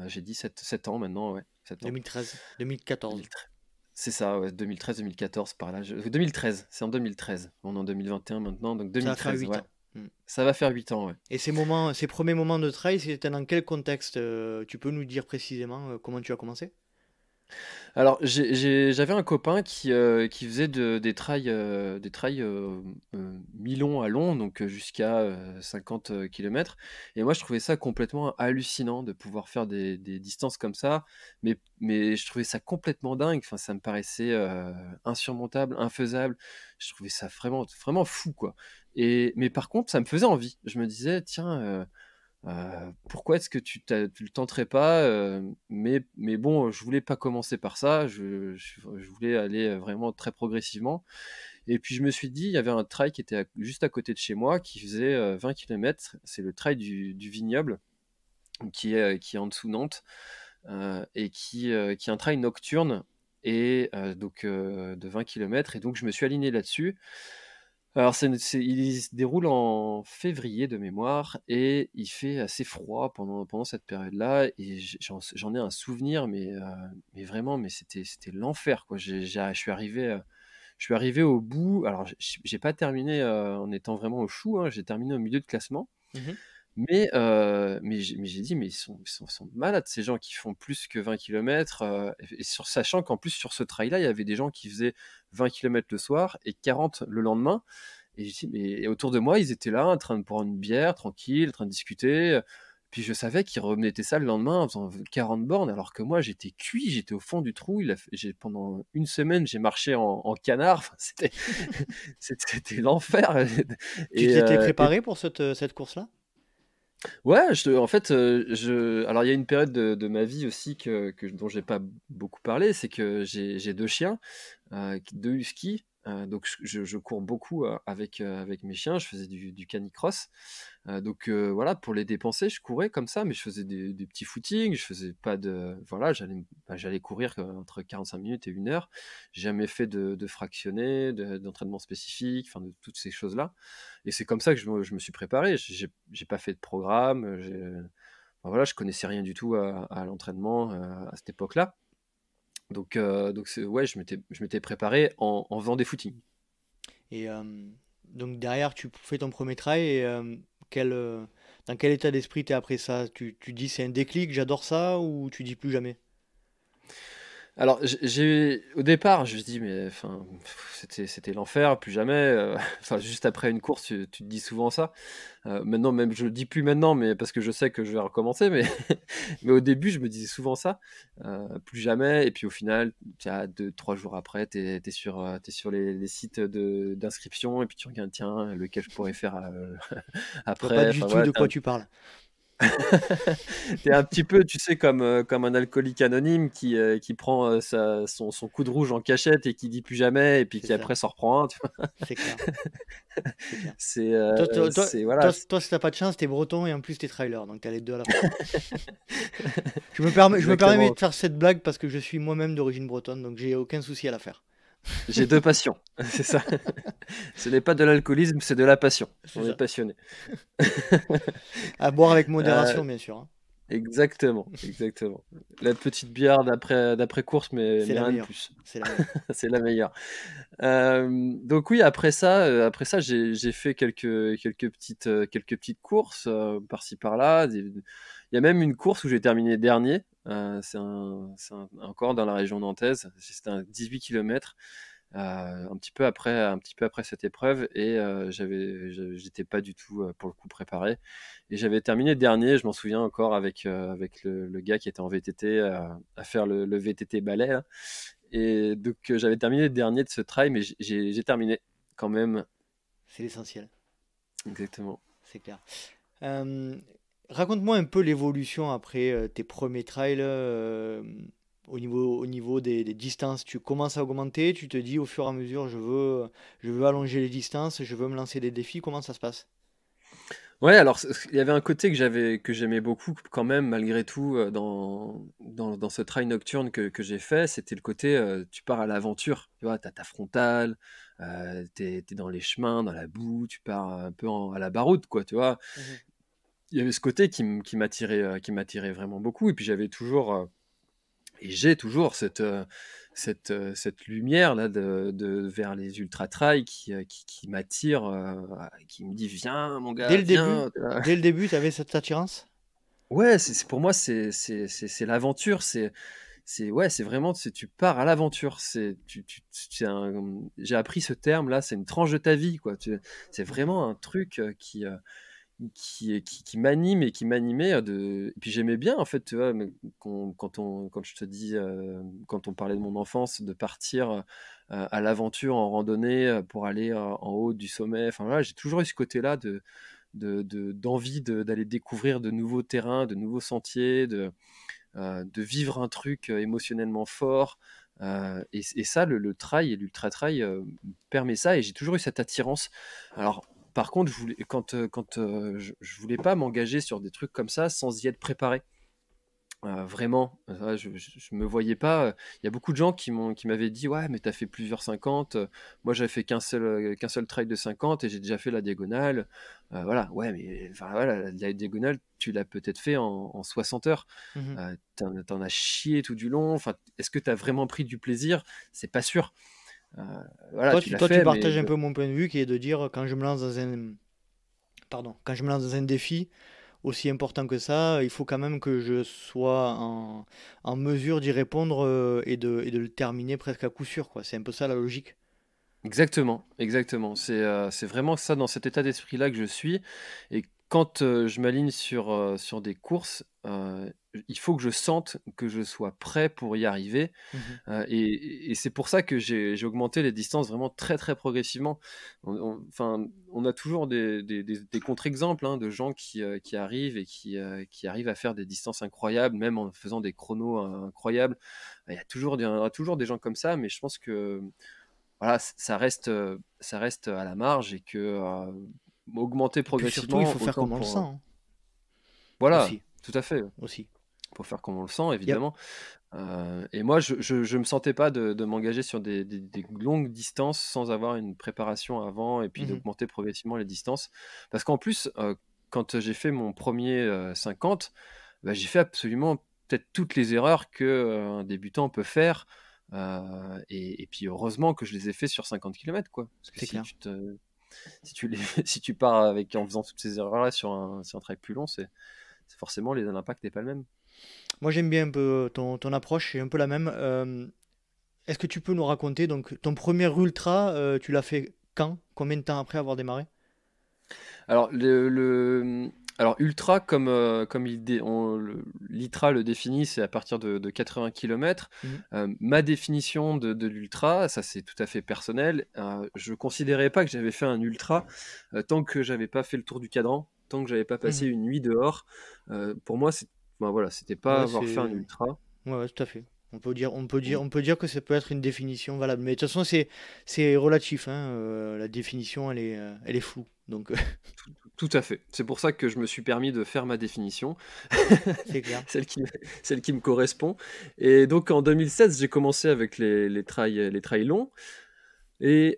j'ai dit 7 ans maintenant, ouais, 7 ans. 2013, 2014. 2013. C'est ça, ouais, 2013-2014 par là. 2013, c'est en 2013. On est en 2021 maintenant, donc Ça va faire 2013, 8 ouais. ans. Mm. Ça va faire 8 ans, ouais. Et ces premiers moments de trail, c'était dans quel contexte? Tu peux nous dire précisément comment tu as commencé? Alors, j'avais un copain qui faisait des trails mi-longs à long, donc jusqu'à 50 km. Et moi, je trouvais ça complètement hallucinant de pouvoir faire des distances comme ça. Mais je trouvais ça complètement dingue. Enfin, ça me paraissait insurmontable, infaisable. Je trouvais ça vraiment, vraiment fou, quoi. Mais par contre, ça me faisait envie. Je me disais, tiens, pourquoi est-ce que tu le tenterais pas mais bon, je voulais pas commencer par ça, je voulais aller vraiment très progressivement. Et puis je me suis dit, il y avait un trail qui était juste à côté de chez moi, qui faisait 20 km. C'est le trail du Vignoble, qui est en dessous de Nantes, et qui est un trail nocturne, et de 20 km. Et donc je me suis aligné là-dessus. Alors, il se déroule en février de mémoire et il fait assez froid pendant cette période-là. Et j'en ai un souvenir, mais vraiment, mais c'était l'enfer, quoi. Je suis arrivé au bout. Alors, j'ai pas terminé en étant vraiment au chou, hein. J'ai terminé au milieu de classement. Mhm. Mais j'ai dit, mais ils sont malades, ces gens qui font plus que 20 km. Sachant qu'en plus, sur ce trail-là, il y avait des gens qui faisaient 20 km le soir et 40 le lendemain. Et je dis, mais autour de moi, ils étaient là, en train de prendre une bière, tranquille, en train de discuter. Puis je savais qu'ils remettaient ça le lendemain en faisant 40 bornes, alors que moi, j'étais cuit, j'étais au fond du trou. Pendant une semaine, j'ai marché en canard. Enfin, c'était l'enfer. Tu Et, t'étais et préparé pour cette course-là? Ouais, en fait, alors il y a une période de ma vie aussi dont j'ai pas beaucoup parlé, c'est que j'ai 2 chiens, 2 huskies, donc je cours beaucoup, avec mes chiens. Je faisais du canicross, donc voilà, pour les dépenser, je courais comme ça, mais je faisais des petits footings, je faisais pas de voilà, j'allais courir, entre 45 minutes et 1 heure. J'ai jamais fait de fractionné, d'entraînement spécifique, enfin de toutes ces choses-là, et c'est comme ça que je me suis préparé. J'ai pas fait de programme, enfin voilà, je connaissais rien du tout à l'entraînement, à cette époque-là. Donc ouais, je m'étais préparé en faisant des footings. Et donc derrière, tu fais ton premier trail et quel, dans quel état d'esprit t'es après ça? Tu dis c'est un déclic, j'adore ça, ou tu dis plus jamais? Alors, au départ, je me dis, mais enfin, c'était l'enfer, plus jamais. Enfin, juste après une course, tu te dis souvent ça. Maintenant, même, je le dis plus maintenant, mais parce que je sais que je vais recommencer. Mais, mais au début, je me disais souvent ça, plus jamais. Et puis au final, tu as 2, 3 jours après, t'es sur les sites d'inscription, et puis tu regardes, tiens, lequel je pourrais faire Je vois pas après. du Enfin tout voilà, de quoi tu parles. t'es un petit peu, tu sais, comme un alcoolique anonyme qui prend son coup de rouge en cachette et qui dit plus jamais, et puis C'est qui ça, après s'en reprend un. Tu vois. c'est clair, c'est clair. C'est, voilà. Toi, si t'as pas de chance, t'es breton et en plus t'es trailer, donc t'as les deux à la fois. Je me permets Exactement. de faire cette blague parce que je suis moi-même d'origine bretonne, donc j'ai aucun souci à la faire. J'ai 2 passions, c'est ça. Ce n'est pas de l'alcoolisme, c'est de la passion. C'est On est ça. passionné. À boire avec Euh, modération, bien sûr, hein. exactement, exactement. La petite bière d'après course, mais, C'est mais la rien de meilleure. plus. C'est la meilleure. C'est la meilleure. Donc oui, après ça, j'ai fait quelques petites courses, par-ci par-là. Il y a même une course où j'ai terminé dernier. Encore dans la région nantaise. C'était un 18 km, un petit peu après cette épreuve, et j'étais pas du tout, pour le coup, préparé. Et j'avais terminé dernier, je m'en souviens encore, avec le gars qui était en VTT, à faire le VTT balai, là. Et donc j'avais terminé dernier de ce trail, mais j'ai terminé quand même. C'est l'essentiel, Exactement. c'est clair. Euh, Raconte-moi un peu l'évolution après tes premiers trails, au niveau des distances. Tu commences à augmenter, tu te dis au fur et à mesure, je veux allonger les distances, je veux me lancer des défis. Comment ça se passe? Ouais, alors il y avait un côté que j'aimais beaucoup quand même, malgré tout, dans ce trail nocturne que j'ai fait. C'était le côté, tu pars à l'aventure, tu vois, t'as ta frontale, t'es dans les chemins, dans la boue, tu pars un peu à la Baroud, quoi, tu vois. Mhm. Il y avait ce côté qui m'attirait vraiment beaucoup, et puis j'avais toujours, et j'ai toujours cette lumière là vers les ultra trail qui m'attire, qui me dit, viens mon Dès gars, le début, viens. dès le début, tu avais cette attirance? Ouais, pour moi, c'est l'aventure. Ouais, c'est vraiment, tu pars à l'aventure. J'ai appris ce terme là, c'est une tranche de ta vie, quoi. C'est Mhm. vraiment un truc, qui m'anime et qui m'animait, et puis j'aimais bien, en fait, tu vois, mais quand je te dis, quand on parlait de mon enfance, de partir, à l'aventure en randonnée, pour aller, en haut du sommet. Enfin voilà, j'ai toujours eu ce côté-là d'envie d'aller découvrir de nouveaux terrains, de nouveaux sentiers, de vivre un truc, émotionnellement fort. Et ça, le trail et l'ultra trail, permet ça, et j'ai toujours eu cette attirance. Alors, par contre, je voulais pas m'engager sur des trucs comme ça sans y être préparé. Vraiment, je me voyais pas. Il y a beaucoup de gens qui m'avaient dit, ouais, mais t'as fait plusieurs 50. Moi, j'avais fait qu'un seul trail de 50, et j'ai déjà fait la diagonale. Voilà, ouais, mais enfin, voilà, la diagonale, tu l'as peut-être fait en 60 heures. Mhm. T'en as chié tout du long. Enfin, est-ce que t'as vraiment pris du plaisir? C'est pas sûr. Euh, voilà, Toi, tu tu, l'as toi, tu fait, mais partages un peu mon point de vue qui est de dire quand je me lance dans un, pardon, quand je me lance dans un défi aussi important que ça, il faut quand même que je sois en mesure d'y répondre et de le terminer presque à coup sûr, quoi. C'est un peu ça la logique. exactement, exactement. C'est vraiment ça, dans cet état d'esprit-là, que je suis. Et quand, je m'aligne sur des courses, il faut que je sente que je sois prêt pour y arriver. Mhm. Et c'est pour ça que j'ai augmenté les distances vraiment très très progressivement. Enfin, on a toujours des contre-exemples, hein, de gens qui arrivent et qui arrivent à faire des distances incroyables, même en faisant des chronos incroyables. Il y aura toujours des gens comme ça, mais je pense que voilà, ça reste à la marge et que augmenter Et puis surtout, il progressivement, faut faire autant comme on le sent, pour... hein. Voilà, Aussi, tout à fait, aussi. pour faire comme on le sent, Y a- évidemment. Et moi, je me sentais pas de m'engager sur des longues distances sans avoir une préparation avant et puis Mhm. d'augmenter progressivement les distances. Parce qu'en plus, quand j'ai fait mon premier 50, bah, j'ai fait absolument peut-être toutes les erreurs que un débutant peut faire. Et puis heureusement que je les ai fait sur 50 km, quoi. Parce que C'est clair. si tu si tu pars avec, en faisant toutes ces erreurs-là sur un trail plus long, c'est forcément l'impact n'est pas le même. Moi, j'aime bien un peu ton approche, c'est un peu la même. Est-ce que tu peux nous raconter, donc, ton premier ultra, tu l'as fait quand? Combien de temps après avoir démarré? Alors, alors ultra, comme l'ITRA le définit, c'est à partir de 80 km. Mhm. Ma définition de l'ultra, ça c'est tout à fait personnel. Je considérais pas que j'avais fait un ultra tant que j'avais pas fait le tour du cadran, tant que j'avais pas passé Mhm. une nuit dehors. Pour moi, ben voilà, c'était pas Ouais, avoir fait un c'est... ultra. Ouais, ouais, tout à fait. On peut dire que ça peut être une définition valable. Mais de toute façon, c'est relatif, hein. La définition, elle est floue. Donc, Tout à fait. C'est pour ça que je me suis permis de faire ma définition, c'est clair. celle qui, celle qui me correspond. Et donc en 2016, j'ai commencé avec les trails longs. Et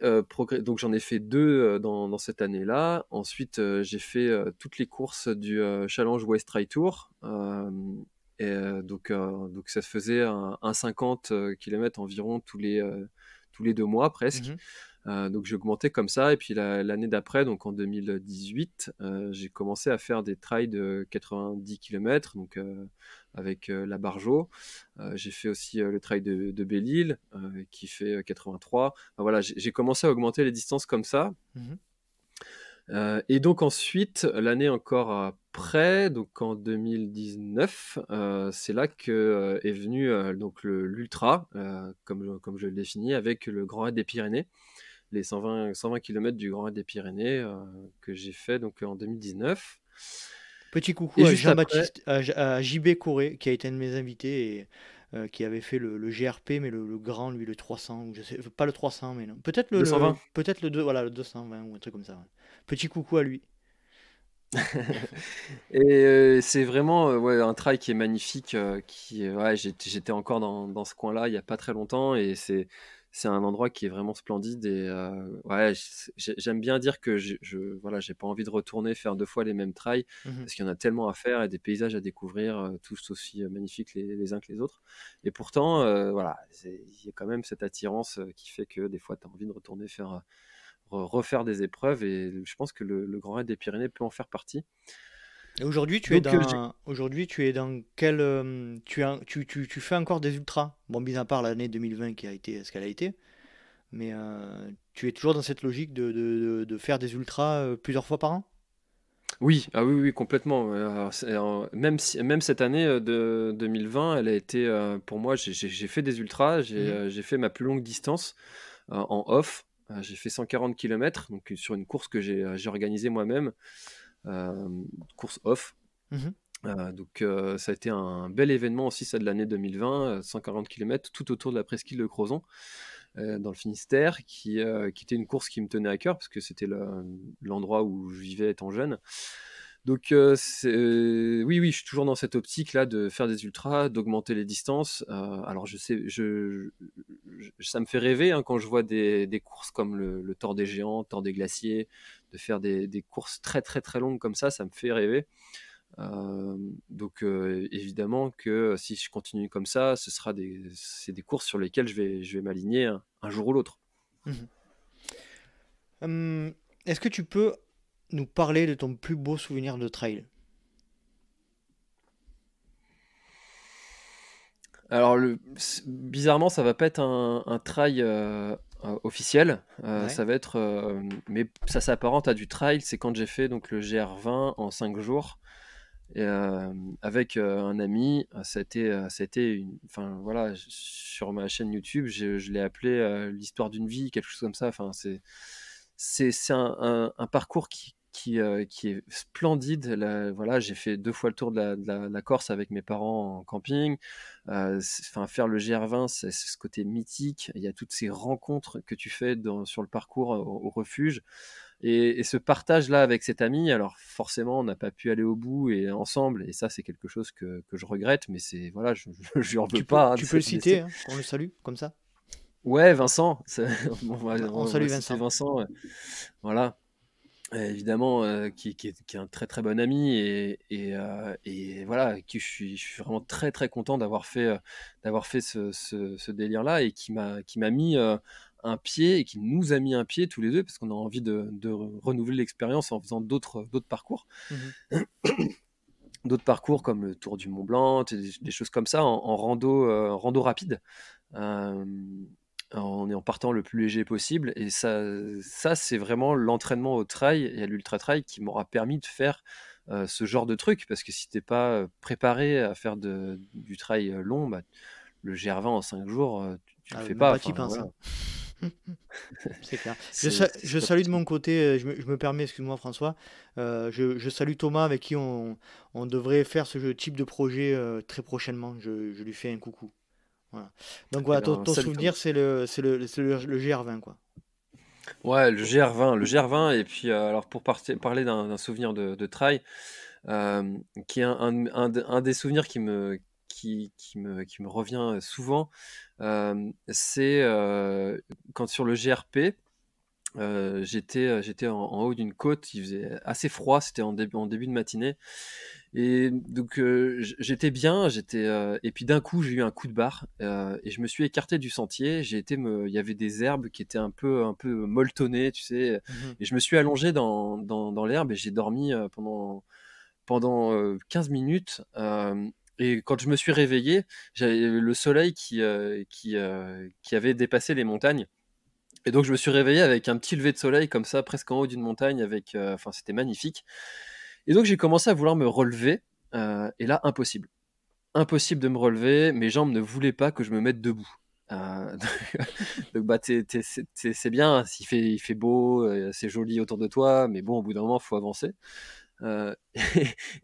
donc j'en ai fait deux dans cette année-là. Ensuite, j'ai fait toutes les courses du Challenge West Trail Tour. Donc ça se faisait un 50 km environ tous les 2 mois presque. Mhm. Donc j'ai augmenté comme ça. Et puis l'année d'après, donc en 2018, j'ai commencé à faire des trails de 90 km, donc avec la Barjo. J'ai fait aussi le trail de Belle-Île, qui fait 83. Enfin, voilà, j'ai commencé à augmenter les distances comme ça. Mhm. Et donc ensuite, l'année encore après, donc en 2019, c'est là que est venu donc l'ultra, comme je le définis, avec le Grand Raid des Pyrénées, les 120 km du Grand Raid des Pyrénées, que j'ai fait donc en 2019. Petit coucou Et à juste après, Jean-Baptiste, à JB Corré, qui a été un de mes invités et qui avait fait le GRP, mais le grand, lui, le 300, ou je sais, pas le 300, mais non. Peut-être le, 220. peut-être le 2, voilà, le 220 ou un truc comme ça. Ouais. Petit coucou à lui. Et c'est vraiment ouais, un trail qui est magnifique. Ouais, j'étais encore dans ce coin-là il n'y a pas très longtemps et c'est un endroit qui est vraiment splendide. Et ouais, j'aime bien dire que voilà, j'ai pas envie de retourner faire 2 fois les mêmes trails Mhm. parce qu'il y en a tellement à faire et des paysages à découvrir, tous aussi magnifiques les uns que les autres. Et pourtant, voilà, il y a quand même cette attirance qui fait que des fois, tu as envie de retourner refaire des épreuves et je pense que le Grand Raid des Pyrénées peut en faire partie. Et aujourd'hui, tu es Donc, dans quel, tu fais encore des ultras? Bon, mis à part l'année 2020 qui a été ce qu'elle a été, mais tu es toujours dans cette logique de faire des ultras plusieurs fois par an? oui, ah oui, oui, complètement. Alors, même cette année de 2020, elle a été, pour moi, j'ai fait des ultras, Mhm. j'ai fait ma plus longue distance en off. J'ai fait 140 km, donc sur une course que j'ai organisée moi-même, euh, course off. Mhm. Donc ça a été un bel événement aussi, ça de l'année 2020, 140 km tout autour de la presqu'île de Crozon, dans le Finistère, qui était une course qui me tenait à cœur parce que c'était l'endroit où je vivais étant jeune. Donc oui, oui, je suis toujours dans cette optique là de faire des ultras, d'augmenter les distances. Alors je sais, ça me fait rêver hein, quand je vois des courses comme le Tour des Géants, le Tour des Glaciers, de faire des courses très très très longues comme ça me fait rêver. Donc évidemment que si je continue comme ça, c'est des courses sur lesquelles je vais m'aligner un jour ou l'autre. Mhm. Est-ce que tu peux nous parler de ton plus beau souvenir de trail? Alors bizarrement, ça va pas être un trail officiel. Ouais. Ça va être, mais ça s'apparente à du trail. C'est quand j'ai fait donc le GR20 en 5 jours. Et avec un ami, ça a été enfin voilà, sur ma chaîne YouTube, je l'ai appelé l'histoire d'une vie, quelque chose comme ça. Enfin, c'est un parcours qui est splendide. Voilà, j'ai fait 2 fois le tour de la Corse avec mes parents en camping. Enfin, faire le GR20, c'est ce côté mythique. Il y a toutes ces rencontres que tu fais sur le parcours au refuge. Et ce partage-là avec cet ami, alors forcément, on n'a pas pu aller au bout et ensemble, et ça, c'est quelque chose que je regrette, mais c'est voilà, je lui en veux pas, hein, de Tu peux le s'être citer, blessé. hein, qu'on le salue, comme ça. Ouais, Vincent, On on va salue citer Vincent. Vincent, voilà. Évidemment, qui est un très très bon ami et voilà, je suis vraiment très très content d'avoir fait ce délire-là et qui m'a mis un pied et qui nous a mis un pied tous les deux parce qu'on a envie de renouveler l'expérience en faisant d'autres parcours. Mhm. D'autres parcours comme le Tour du Mont Blanc, des choses comme ça en rando rapide. Euh, en partant le plus léger possible. Et ça c'est vraiment l'entraînement au trail et à l'ultra trail qui m'aura permis de faire ce genre de truc. Parce que si t'es pas préparé à faire du trail long, bah, le GR20 en 5 jours, tu le fais Même pas. pas t'y Enfin, penses, voilà. hein. C'est clair. C'est Je pas salue de possible. mon côté, je me permets, excuse-moi François, je salue Thomas avec qui on devrait faire type de projet très prochainement. Je lui fais un coucou. Voilà. Donc Eh voilà, ben, ton salut souvenir, Thomas. c'est le GR20, quoi. Ouais, le GR20, et puis alors pour parler d'un souvenir de trail, euh, qui est un des souvenirs qui me revient souvent, c'est quand sur le GRP, j'étais en haut d'une côte, il faisait assez froid, c'était en début de matinée, et donc j'étais bien, et puis d'un coup j'ai eu un coup de barre et je me suis écarté du sentier. Il y avait des herbes qui étaient un peu molletonnées, tu sais, Mhm. et je me suis allongé dans l'herbe et j'ai dormi pendant 15 minutes. Et quand je me suis réveillé, j'avais le soleil qui avait dépassé les montagnes. Et donc je me suis réveillé avec un petit lever de soleil comme ça, presque en haut d'une montagne, enfin c'était magnifique. Et donc j'ai commencé à vouloir me relever, et là impossible, impossible de me relever. Mes jambes ne voulaient pas que je me mette debout. Donc bah c'est bien, hein, il fait beau, c'est joli autour de toi, mais bon au bout d'un moment faut avancer. Euh,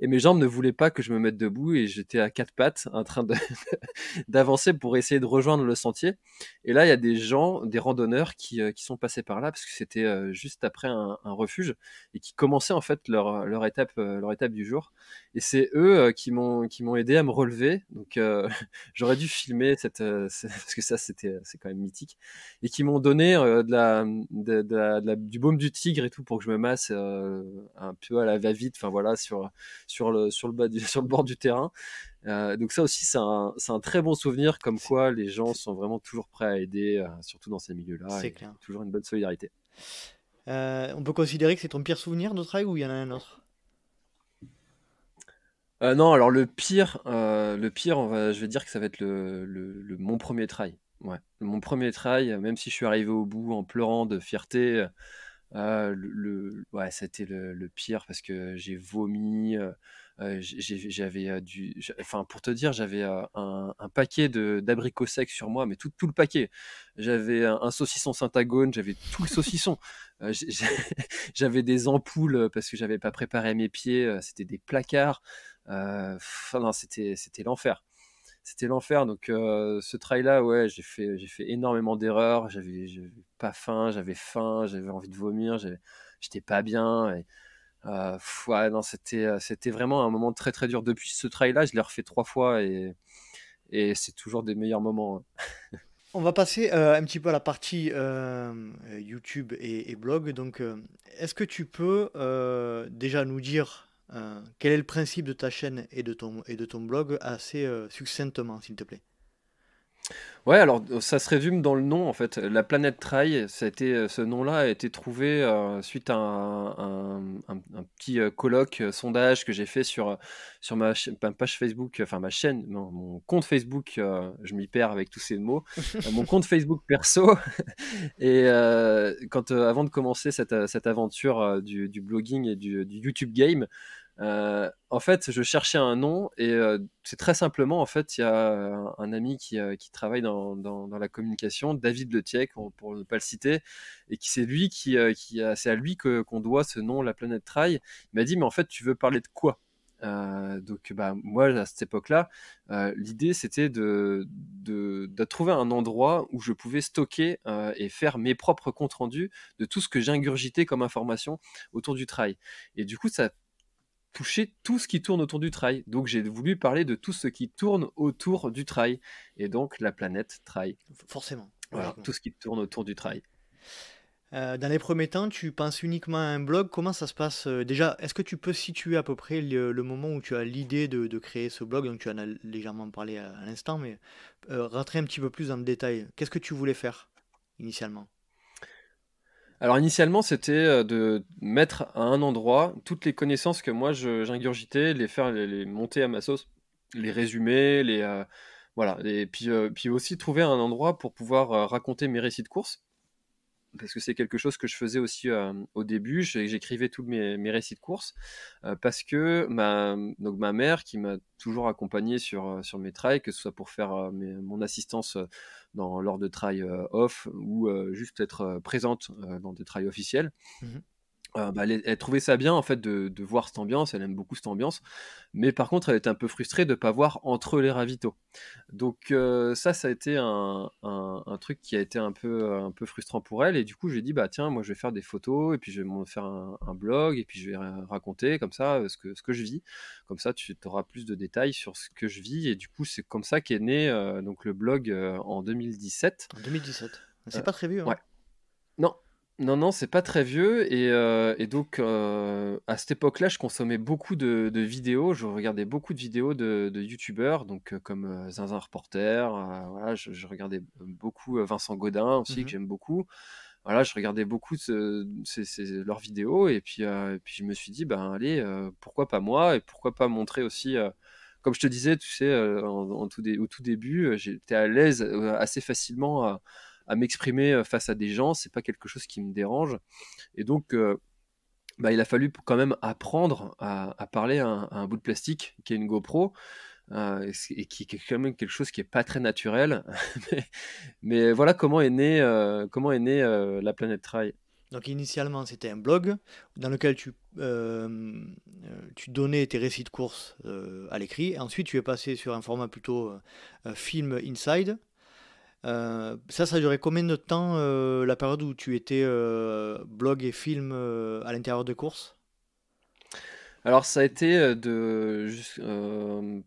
et mes jambes ne voulaient pas que je me mette debout et j'étais à quatre pattes en train d'avancer pour essayer de rejoindre le sentier. Et là, il y a des gens, des randonneurs qui sont passés par là parce que c'était juste après un refuge et qui commençaient en fait leur étape du jour. Et c'est eux qui m'ont aidé à me relever. Donc j'aurais dû filmer parce que ça c'est quand même mythique, et qui m'ont donné du baume du tigre et tout pour que je me masse un peu à la va-vite. Enfin voilà, sur le bord du terrain. Donc ça aussi, c'est un très bon souvenir, comme C'est quoi les gens c'est- sont vraiment toujours prêts à aider, surtout dans ces milieux-là, c'est et clair. toujours une bonne solidarité. On peut considérer que c'est ton pire souvenir de trail ou il y en a un autre? Non, alors je vais dire que ça va être mon premier trail. Ouais, mon premier trail, même si je suis arrivé au bout en pleurant de fierté, ouais, c'était le pire parce que j'ai vomi. J'avais enfin, pour te dire, j'avais un paquet d'abricots secs sur moi, mais tout le paquet. J'avais un saucisson Syntagone, j'avais tout le saucisson. J'avais des ampoules parce que j'avais pas préparé mes pieds, c'était des placards. Enfin, non, c'était l'enfer. C'était l'enfer. Donc ce trail-là, ouais, j'ai fait énormément d'erreurs. J'avais pas faim, j'avais faim, j'avais envie de vomir, j'étais pas bien. Et, ouais, non, c'était vraiment un moment très très dur. Depuis ce trail-là, je l'ai refait 3 fois et c'est toujours des meilleurs moments, hein. On va passer un petit peu à la partie YouTube et blog. Donc, est-ce que tu peux déjà nous dire quel est le principe de ta chaîne et de ton blog assez succinctement, s'il te plaît? Ouais, alors ça se résume dans le nom en fait. La planète Trail, ce nom-là a été trouvé suite à un petit colloque, sondage que j'ai fait sur ma page Facebook, enfin ma chaîne, non, mon compte Facebook, je m'y perds avec tous ces mots, mon compte Facebook perso. Et avant de commencer cette aventure du blogging et du YouTube game, En fait, je cherchais un nom et c'est très simplement, en fait, il y a un ami qui travaille dans la communication, David Letiec, pour ne pas le citer, et c'est lui c'est à lui qu'on doit ce nom, La Planète Trail. Il m'a dit, mais en fait, tu veux parler de quoi? Donc, bah, moi, à cette époque-là, l'idée, c'était de trouver un endroit où je pouvais stocker et faire mes propres comptes rendus de tout ce que j'ingurgitais comme information autour du trail. Et du coup, ça toucher tout ce qui tourne autour du trail. Donc j'ai voulu parler de tout ce qui tourne autour du trail. Et donc la planète trail. Forcément, Voilà, logiquement. tout ce qui tourne autour du trail. Dans les premiers temps, tu penses uniquement à un blog. Comment ça se passe déjà, est-ce que tu peux situer à peu près le moment où tu as l'idée de créer ce blog? Donc tu en as légèrement parlé à l'instant, mais rentrer un petit peu plus dans le détail. Qu'est-ce que tu voulais faire initialement? Alors initialement, c'était de mettre à un endroit toutes les connaissances que moi j'ingurgitais, les monter à ma sauce, les résumer, voilà. Et puis aussi trouver un endroit pour pouvoir raconter mes récits de course. Parce que c'est quelque chose que je faisais aussi au début, j'écrivais tous mes récits de course, parce que donc ma mère qui m'a toujours accompagné sur mes trails, que ce soit pour faire mon assistance lors de trails off ou juste être présente dans des trails officiels. Mhm. Bah, elle trouvait ça bien en fait de voir cette ambiance, elle aime beaucoup cette ambiance, mais par contre elle était un peu frustrée de ne pas voir entre les ravitaux. Donc ça a été un truc qui a été un peu frustrant pour elle et du coup j'ai dit bah tiens moi je vais faire des photos et puis je vais me faire un blog et puis je vais raconter comme ça ce que je vis. Comme ça tu auras plus de détails sur ce que je vis et du coup c'est comme ça qu'est né donc le blog en 2017. En 2017. C'est Euh, pas très vieux, ouais. hein. Non, non, c'est pas très vieux et donc à cette époque-là, je consommais beaucoup de vidéos. Je regardais beaucoup de vidéos de youtubeurs, donc comme Zinzin Reporter. Voilà, je regardais beaucoup Vincent Godin aussi, que Mhm. j'aime beaucoup. Voilà, je regardais beaucoup leurs vidéos et puis je me suis dit, ben allez, pourquoi pas moi et pourquoi pas montrer aussi. Comme je te disais, tu sais, au tout début, j'étais à l'aise assez facilement à m'exprimer face à des gens, c'est pas quelque chose qui me dérange. Et donc, bah, il a fallu quand même apprendre à parler à un bout de plastique qui est une GoPro, et qui est quand même quelque chose qui est pas très naturel. mais, mais voilà comment est né la planète Trail. Donc initialement, c'était un blog dans lequel tu donnais tes récits de course à l'écrit. Ensuite, tu es passé sur un format plutôt film inside. Ça a duré combien de temps la période où tu étais blog et film à l'intérieur de courses? Alors ça a été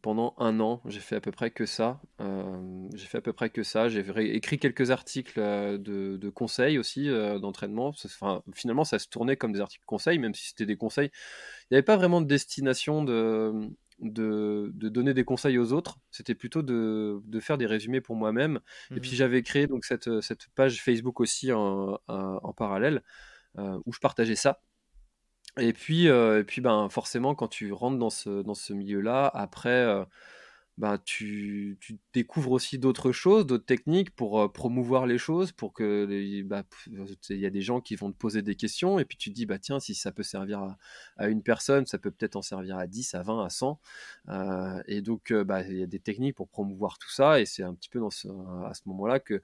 pendant un an, j'ai fait à peu près que ça. J'ai fait à peu près que ça. Écrit quelques articles de conseils aussi d'entraînement. Enfin, finalement, ça se tournait comme des articles conseils, même si c'était des conseils. Il n'y avait pas vraiment de destination de donner des conseils aux autres. C'était plutôt de faire des résumés pour moi-même. Et puis Mhm. j'avais créé donc cette page Facebook aussi en parallèle où je partageais ça. Et puis ben, forcément, quand tu rentres dans ce milieu-là, après, ben, tu découvres aussi d'autres choses, d'autres techniques pour promouvoir les choses, pour que il y a des gens qui vont te poser des questions, et puis tu te dis, bah tiens, si ça peut servir à une personne, ça peut peut-être en servir à 10, à 20, à 100. Et donc, bah, il y a des techniques pour promouvoir tout ça, et c'est un petit peu à ce moment-là que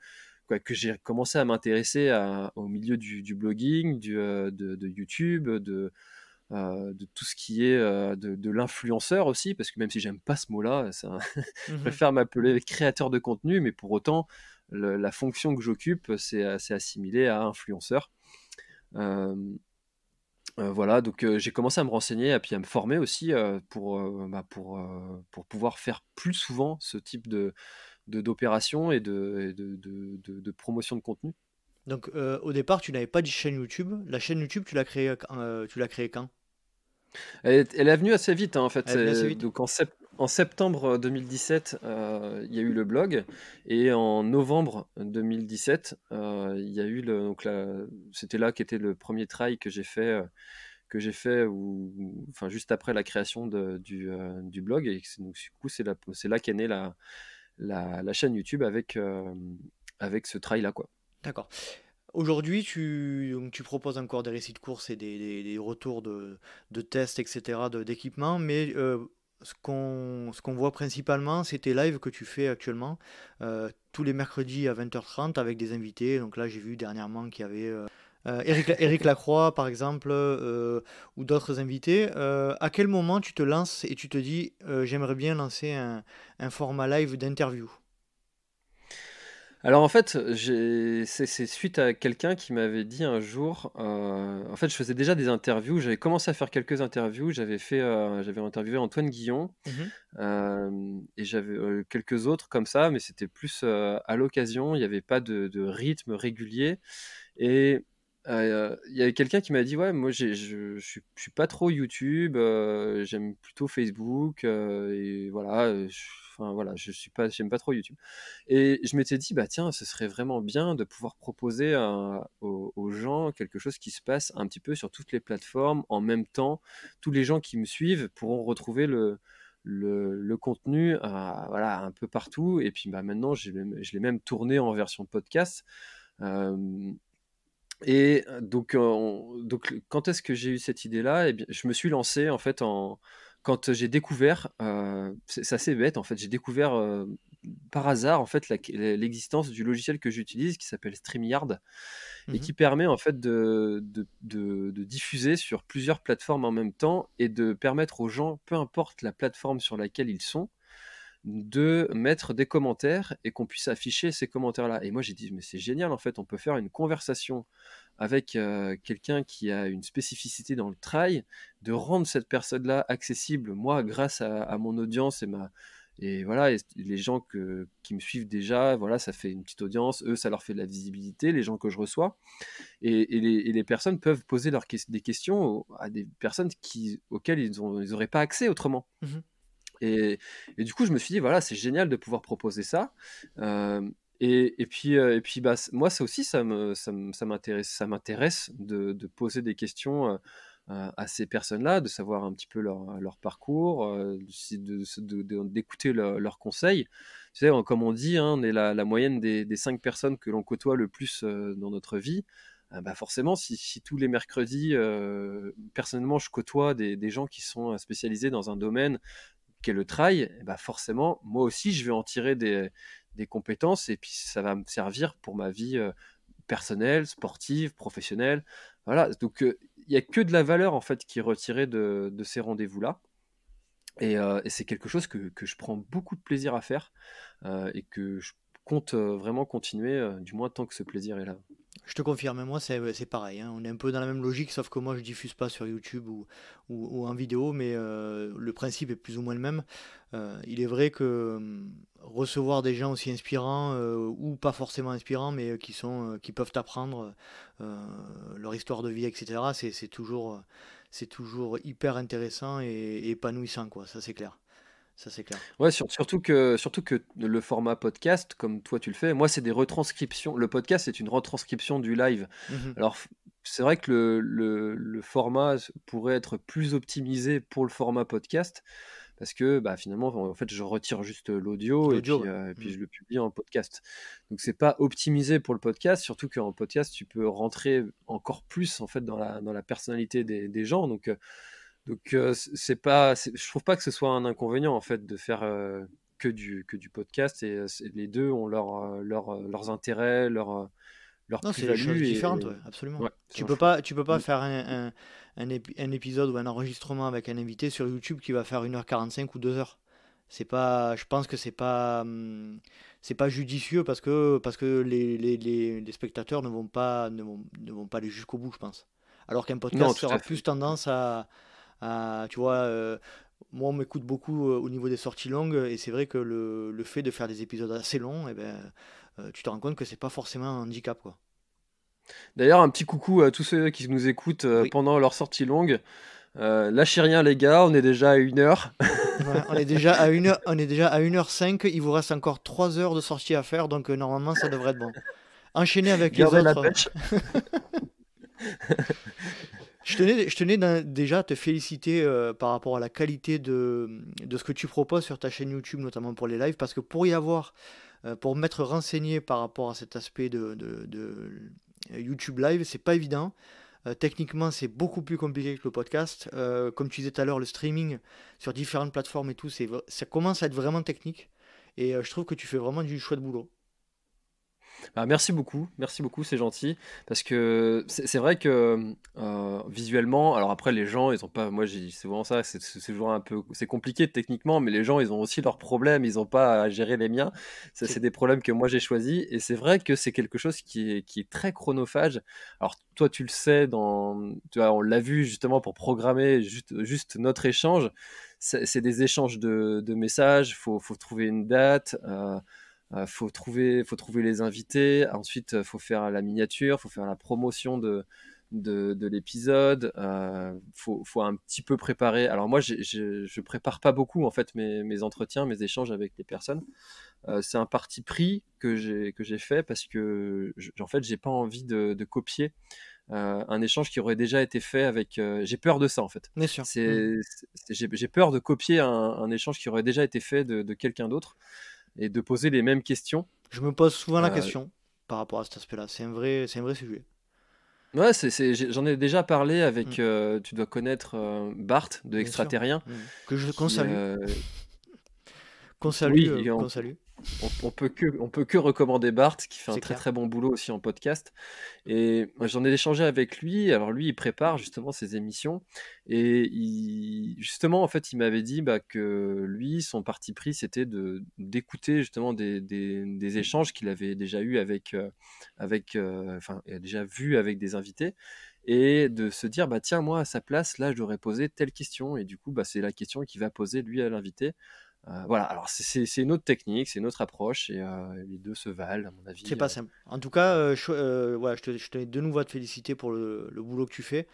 j'ai commencé à m'intéresser au milieu du blogging, de YouTube, de tout ce qui est de l'influenceur aussi, parce que même si j'aime pas ce mot-là, je Mhm. préfère m'appeler créateur de contenu, mais pour autant, la fonction que j'occupe, c'est assimilé à influenceur. Euh, voilà, donc j'ai commencé à me renseigner et puis à me former aussi pour pouvoir faire plus souvent ce type d'opération et de promotion de contenu. Donc au départ, tu n'avais pas de chaîne YouTube. La chaîne YouTube, tu l'as créée quand? Elle est venue assez vite, hein, en fait. Elle est venue assez vite? Donc en septembre 2017, il y a eu le blog, et en novembre 2017, il y a eu c'était là qu'était le premier trail que j'ai fait, enfin juste après la création du blog, et donc du coup c'est là qu'est née la chaîne YouTube avec ce trail là quoi. D'accord. Aujourd'hui, donc, tu proposes encore des récits de course et des retours de tests, etc., d'équipements, mais ce qu'on voit principalement, c'est tes lives que tu fais actuellement, tous les mercredis à 20h30 avec des invités. Donc là, j'ai vu dernièrement qu'il y avait Éric Lacroix, par exemple, ou d'autres invités. À quel moment tu te lances et tu te dis, j'aimerais bien lancer un format live d'interview? Alors en fait, c'est suite à quelqu'un qui m'avait dit un jour, en fait, je faisais déjà des interviews, j'avais commencé à faire quelques interviews, j'avais interviewé Antoine Guillon, Mhm, et j'avais, quelques autres comme ça, mais c'était plus, à l'occasion, il n'y avait pas de rythme régulier et il y avait quelqu'un qui m'a dit: «Ouais, moi je suis pas trop YouTube, j'aime plutôt Facebook, et voilà, enfin voilà, j'aime pas trop YouTube». Et je m'étais dit: «Bah tiens, ce serait vraiment bien de pouvoir proposer aux gens quelque chose qui se passe un petit peu sur toutes les plateformes en même temps. Tous les gens qui me suivent pourront retrouver le contenu, voilà, un peu partout» et puis, bah, maintenant je l'ai même tourné en version podcast. Hem et donc quand est-ce que j'ai eu cette idée-là? Eh bien, je me suis lancé en fait quand j'ai découvert, c'est assez bête en fait, j'ai découvert, par hasard en fait l'existence du logiciel que j'utilise qui s'appelle StreamYard et mhm. qui permet en fait de diffuser sur plusieurs plateformes en même temps et de permettre aux gens, peu importe la plateforme sur laquelle ils sont, de mettre des commentaires et qu'on puisse afficher ces commentaires-là. Et moi j'ai dit: «Mais c'est génial en fait, on peut faire une conversation avec, quelqu'un qui a une spécificité dans le trail, de rendre cette personne-là accessible, moi grâce à mon audience et voilà et les gens qui me suivent déjà, voilà, ça fait une petite audience, eux, ça leur fait de la visibilité, les gens que je reçois et les personnes peuvent poser des questions à des personnes auxquelles ils auraient pas accès autrement. Mhm. Et du coup, je me suis dit: «Voilà, c'est génial de pouvoir proposer ça». Hem et puis, bah, moi, ça aussi, ça m'intéresse de poser des questions, à ces personnes-là, de savoir un petit peu leur parcours, d'écouter leurs conseils. Tu sais, comme on dit, hein, on est la moyenne des 5 personnes que l'on côtoie le plus, dans notre vie. Bah, forcément, si tous les mercredis, personnellement, je côtoie des gens qui sont, spécialisés dans un domaine qu'est le trail, et bah forcément, moi aussi, je vais en tirer des compétences et puis ça va me servir pour ma vie personnelle, sportive, professionnelle. Voilà, donc il n'y a que de la valeur en fait qui est retirée de ces rendez-vous-là. Et c'est quelque chose que je prends beaucoup de plaisir à faire et que je compte vraiment continuer, du moins tant que ce plaisir est là. Je te confirme, moi c'est pareil, hein. On est un peu dans la même logique, sauf que moi je diffuse pas sur YouTube ou en vidéo, mais le principe est plus ou moins le même. Il est vrai que recevoir des gens aussi inspirants, ou pas forcément inspirants, mais qui peuvent t'apprendre leur histoire de vie, etc., c'est toujours hyper intéressant et épanouissant, quoi, ça c'est clair. Ça c'est clair. Ouais, surtout que le format podcast, comme toi tu le fais, moi c'est des retranscriptions. Le podcast c'est une retranscription du live. Mhm. Alors c'est vrai que le format pourrait être plus optimisé pour le format podcast parce que bah, finalement en fait je retire juste l'audio et L'audio, puis, ouais. je le publie en podcast. Donc c'est pas optimisé pour le podcast, surtout qu'en podcast tu peux rentrer encore plus en fait dans la personnalité des gens. Donc, c'est pas, je trouve pas que ce soit un inconvénient en fait de faire que du podcast et les deux ont leurs intérêts, leurs Non, c'est des choses plus-values différentes, ouais, absolument. ouais, c'est Tu un peux choix. pas, tu peux pas Mm. faire un épisode ou un enregistrement avec un invité sur YouTube qui va faire 1h45 ou 2 heures. Je pense que c'est pas judicieux parce que les spectateurs ne vont pas aller jusqu'au bout, je pense. Alors qu'un Non, podcast tout à sera fait. plus tendance tu vois, moi on m'écoute beaucoup au niveau des sorties longues et c'est vrai que le fait de faire des épisodes assez longs, eh ben, tu te rends compte que c'est pas forcément un handicap, quoi. D'ailleurs, un petit coucou à tous ceux qui nous écoutent Oui. pendant leur sortie longue. Lâchez rien les gars, on est déjà à 1 heure. Ouais, on est déjà à 1h05, il vous reste encore 3 heures de sortie à faire, donc normalement ça devrait être bon. Enchaînez avec les Gardez la autres. pêche. Je tenais déjà à te féliciter par rapport à la qualité de ce que tu proposes sur ta chaîne YouTube, notamment pour les lives, parce que pour m'être renseigné par rapport à cet aspect YouTube Live, c'est pas évident. Techniquement, c'est beaucoup plus compliqué que le podcast. Comme tu disais tout à l'heure, le streaming sur différentes plateformes et tout, ça commence à être vraiment technique. Et je trouve que tu fais vraiment du chouette boulot. Ah, merci beaucoup, c'est gentil. Parce que c'est vrai que visuellement, alors après les gens, ils ont pas, moi j'ai souvent ça, c'est toujours un peu, c'est compliqué techniquement, mais les gens ils ont aussi leurs problèmes, ils ont pas à gérer les miens. Ça, C'est c'est des problèmes que moi j'ai choisis, et c'est vrai que c'est quelque chose qui est très chronophage. Alors toi tu le sais, tu vois, on l'a vu justement pour programmer juste notre échange. C'est des échanges de messages, faut trouver une date. Faut trouver les invités. Ensuite, faut faire la miniature, faut faire la promotion de l'épisode. Faut un petit peu préparer. Alors moi, je prépare pas beaucoup en fait mes entretiens, mes échanges avec les personnes. C'est un parti pris que j'ai fait parce que en fait, j'ai pas envie de copier un échange qui aurait déjà été fait avec. J'ai peur de ça en fait. bien sûr. J'ai peur de copier un échange qui aurait déjà été fait de quelqu'un d'autre et de poser les mêmes questions. Je me pose souvent la Euh, question par rapport à cet aspect-là. C'est un vrai sujet. ouais, j'en ai déjà parlé Mm. avec, tu dois connaître Bart de Bien sûr. Extraterrien, Qu'on qui, salue. oui, Qu'on salue. on peut que recommander Bart, qui fait un C'est très clair. très bon boulot aussi en podcast. Et moi, j'en ai échangé avec lui. Alors lui, il prépare justement ses émissions. Et justement, en fait, il m'avait dit que lui, son parti pris, c'était d'écouter justement des échanges qu'il avait déjà eu enfin, déjà vu avec des invités. Et de se dire, tiens, moi, à sa place, là, j'aurais posé telle question. Et du coup, c'est la question qu'il va poser lui à l'invité. Voilà, alors c'est une autre technique, c'est une autre approche, et les deux se valent, à mon C'est avis. pas simple. En tout cas, voilà, je tenais de nouveau à te féliciter pour le boulot que tu fais.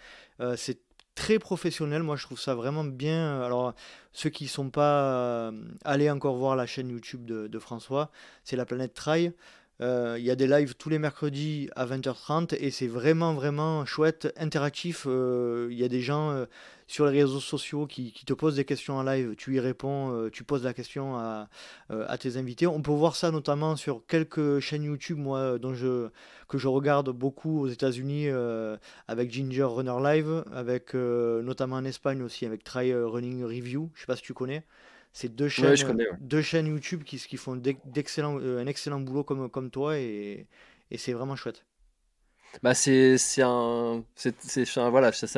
C'est très professionnel. Moi, je trouve ça vraiment bien. Alors, ceux qui sont pas allés encore voir la chaîne YouTube de François, c'est La Planète Trail. Il y a des lives tous les mercredis à 20h30 et c'est vraiment, vraiment chouette, interactif. Il y a des gens sur les réseaux sociaux qui te posent des questions en live, tu y réponds, tu poses la question à tes invités. On peut voir ça notamment sur quelques chaînes YouTube, moi, que je regarde beaucoup aux États-Unis avec Ginger Runner Live, avec notamment en Espagne aussi avec Try Running Review. Je sais pas si tu connais. C'est Ouais, je connais, ouais. deux chaînes YouTube qui font un excellent boulot comme toi et c'est vraiment chouette. Voilà, ça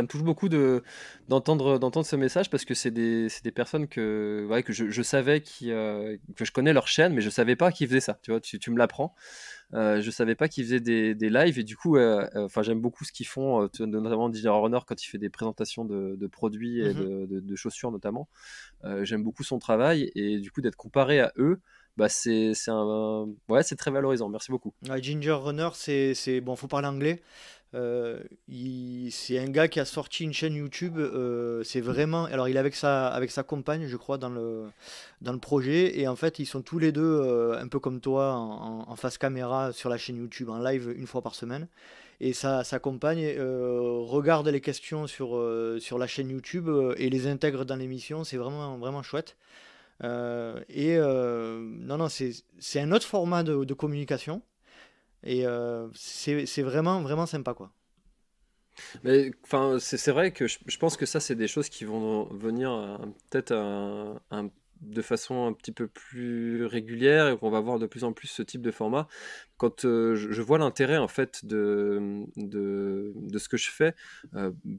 me touche beaucoup d'entendre ce message, parce que c'est des personnes ouais, que je savais que je connais leur chaîne, mais je savais pas qu'ils faisaient ça. Tu vois, tu me l'apprends. Je savais pas qu'ils faisaient des lives, et du coup, enfin, j'aime beaucoup ce qu'ils font, notamment DJ Runner quand il fait des présentations de produits et Mhm. de chaussures notamment. J'aime beaucoup son travail, et du coup d'être comparé à eux, ouais, c'est très valorisant. Merci beaucoup. Ouais, Ginger Runner, bon, faut parler anglais. C'est un gars qui a sorti une chaîne YouTube. C'est vraiment. Alors, il est avec sa compagne, je crois, dans le projet. Et en fait, ils sont tous les deux, un peu comme toi, en face caméra sur la chaîne YouTube, en live une fois par semaine. Et sa compagne regarde les questions sur la chaîne YouTube et les intègre dans l'émission. C'est vraiment, vraiment chouette. Non, non, c'est un autre format de communication. Et c'est vraiment, vraiment sympa, quoi. Mais enfin, c'est vrai que je pense que ça, c'est des choses qui vont venir peut-être de façon un petit peu plus régulière, et qu'on va voir de plus en plus ce type de format. Quand je vois l'intérêt en fait de ce que je fais,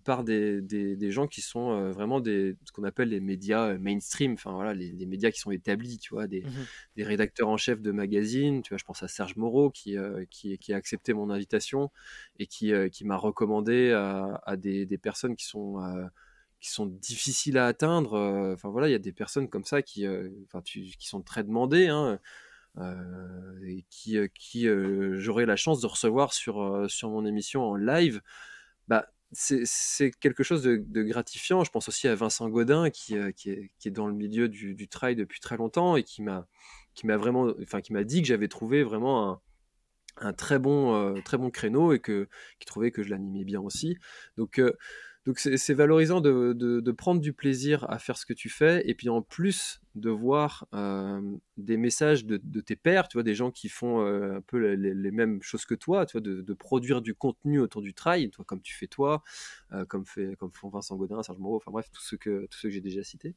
par des gens qui sont vraiment ce qu'on appelle les médias mainstream, enfin voilà, les médias qui sont établis, tu vois, Mhm. des rédacteurs en chef de magazines. Tu vois, je pense à Serge Moreau qui a accepté mon invitation, et qui m'a recommandé à des personnes qui sont difficiles à atteindre. Enfin voilà, il y a des personnes comme ça qui sont très demandées, hein, et qui j'aurai la chance de recevoir sur mon émission en live. C'est quelque chose de gratifiant. Je pense aussi à Vincent Godin, qui est dans le milieu du trail depuis très longtemps, et qui m'a dit que j'avais trouvé vraiment un très bon créneau, et qui trouvait que je l'animais bien aussi. Donc c'est valorisant de prendre du plaisir à faire ce que tu fais, et puis en plus de voir des messages de tes pairs, tu vois, des gens qui font un peu les mêmes choses que toi, tu vois, de produire du contenu autour du trail, toi, comme tu fais toi, comme font Vincent Gaudin, Serge Moreau, enfin bref, tous ceux que j'ai déjà cités,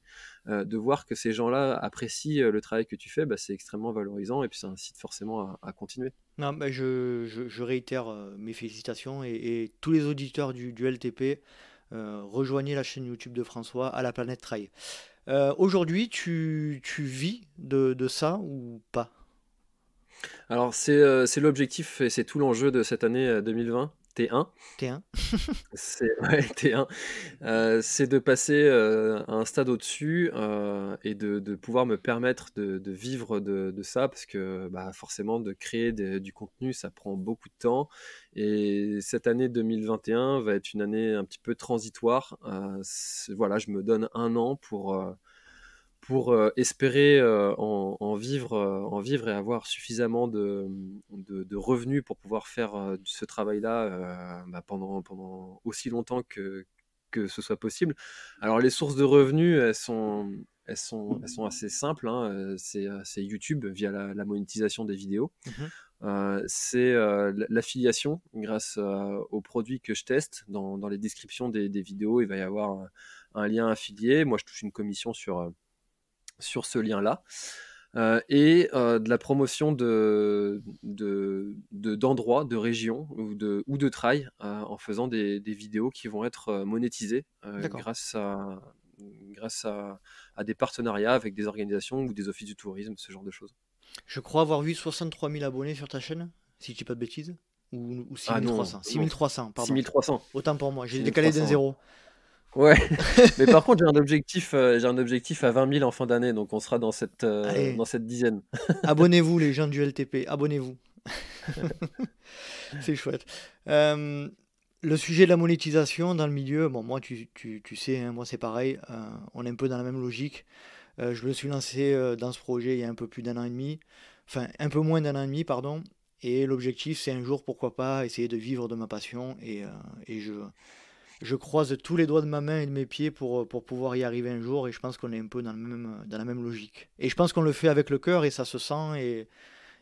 de voir que ces gens-là apprécient le travail que tu fais, bah, c'est extrêmement valorisant et puis ça incite forcément à continuer. Non, mais je réitère mes félicitations et tous les auditeurs du LTP, rejoignez la chaîne YouTube de François à la planète Trail. Aujourd'hui, tu vis de ça ou pas? Alors c'est l'objectif et c'est tout l'enjeu de cette année 2020, T1. T1. C'est ouais, T1. C'est de passer à un stade au-dessus et de pouvoir me permettre de vivre de ça parce que bah, forcément de créer du contenu ça prend beaucoup de temps et cette année 2021 va être une année un petit peu transitoire. Voilà, je me donne un an pour espérer en vivre et avoir suffisamment de revenus pour pouvoir faire ce travail-là bah, pendant aussi longtemps que ce soit possible. Alors les sources de revenus, elles sont assez simples, hein. C'est YouTube via la monétisation des vidéos. Mhm. C'est l'affiliation grâce aux produits que je teste. Dans les descriptions des vidéos, il va y avoir un lien affilié. Moi, je touche une commission sur ce lien-là. Et de la promotion d'endroits, de régions ou de trails en faisant des vidéos qui vont être monétisées D'accord. grâce à des partenariats avec des organisations ou des offices du tourisme, ce genre de choses. Je crois avoir vu 63 000 abonnés sur ta chaîne, si je dis pas de bêtises. Ou Ah non, 6300. non, 6300, pardon. 6300. Autant pour moi, j'ai décalé d'un 6300. zéro. Ouais, mais par contre, j'ai un objectif à 20 000 en fin d'année, donc on sera Allez, dans cette dizaine. abonnez-vous les gens du LTP, abonnez-vous. C'est chouette. Euh, le sujet de la monétisation dans le milieu, bon, moi, tu sais, hein, moi c'est pareil, on est un peu dans la même logique. Je me suis lancé dans ce projet il y a un peu plus d'un an et demi, enfin un peu moins d'un an et demi, pardon. Et l'objectif, c'est un jour, pourquoi pas, essayer de vivre de ma passion. Et je croise tous les doigts de ma main et de mes pieds pour pouvoir y arriver un jour. Et je pense qu'on est un peu dans la même logique. Et je pense qu'on le fait avec le cœur et ça se sent.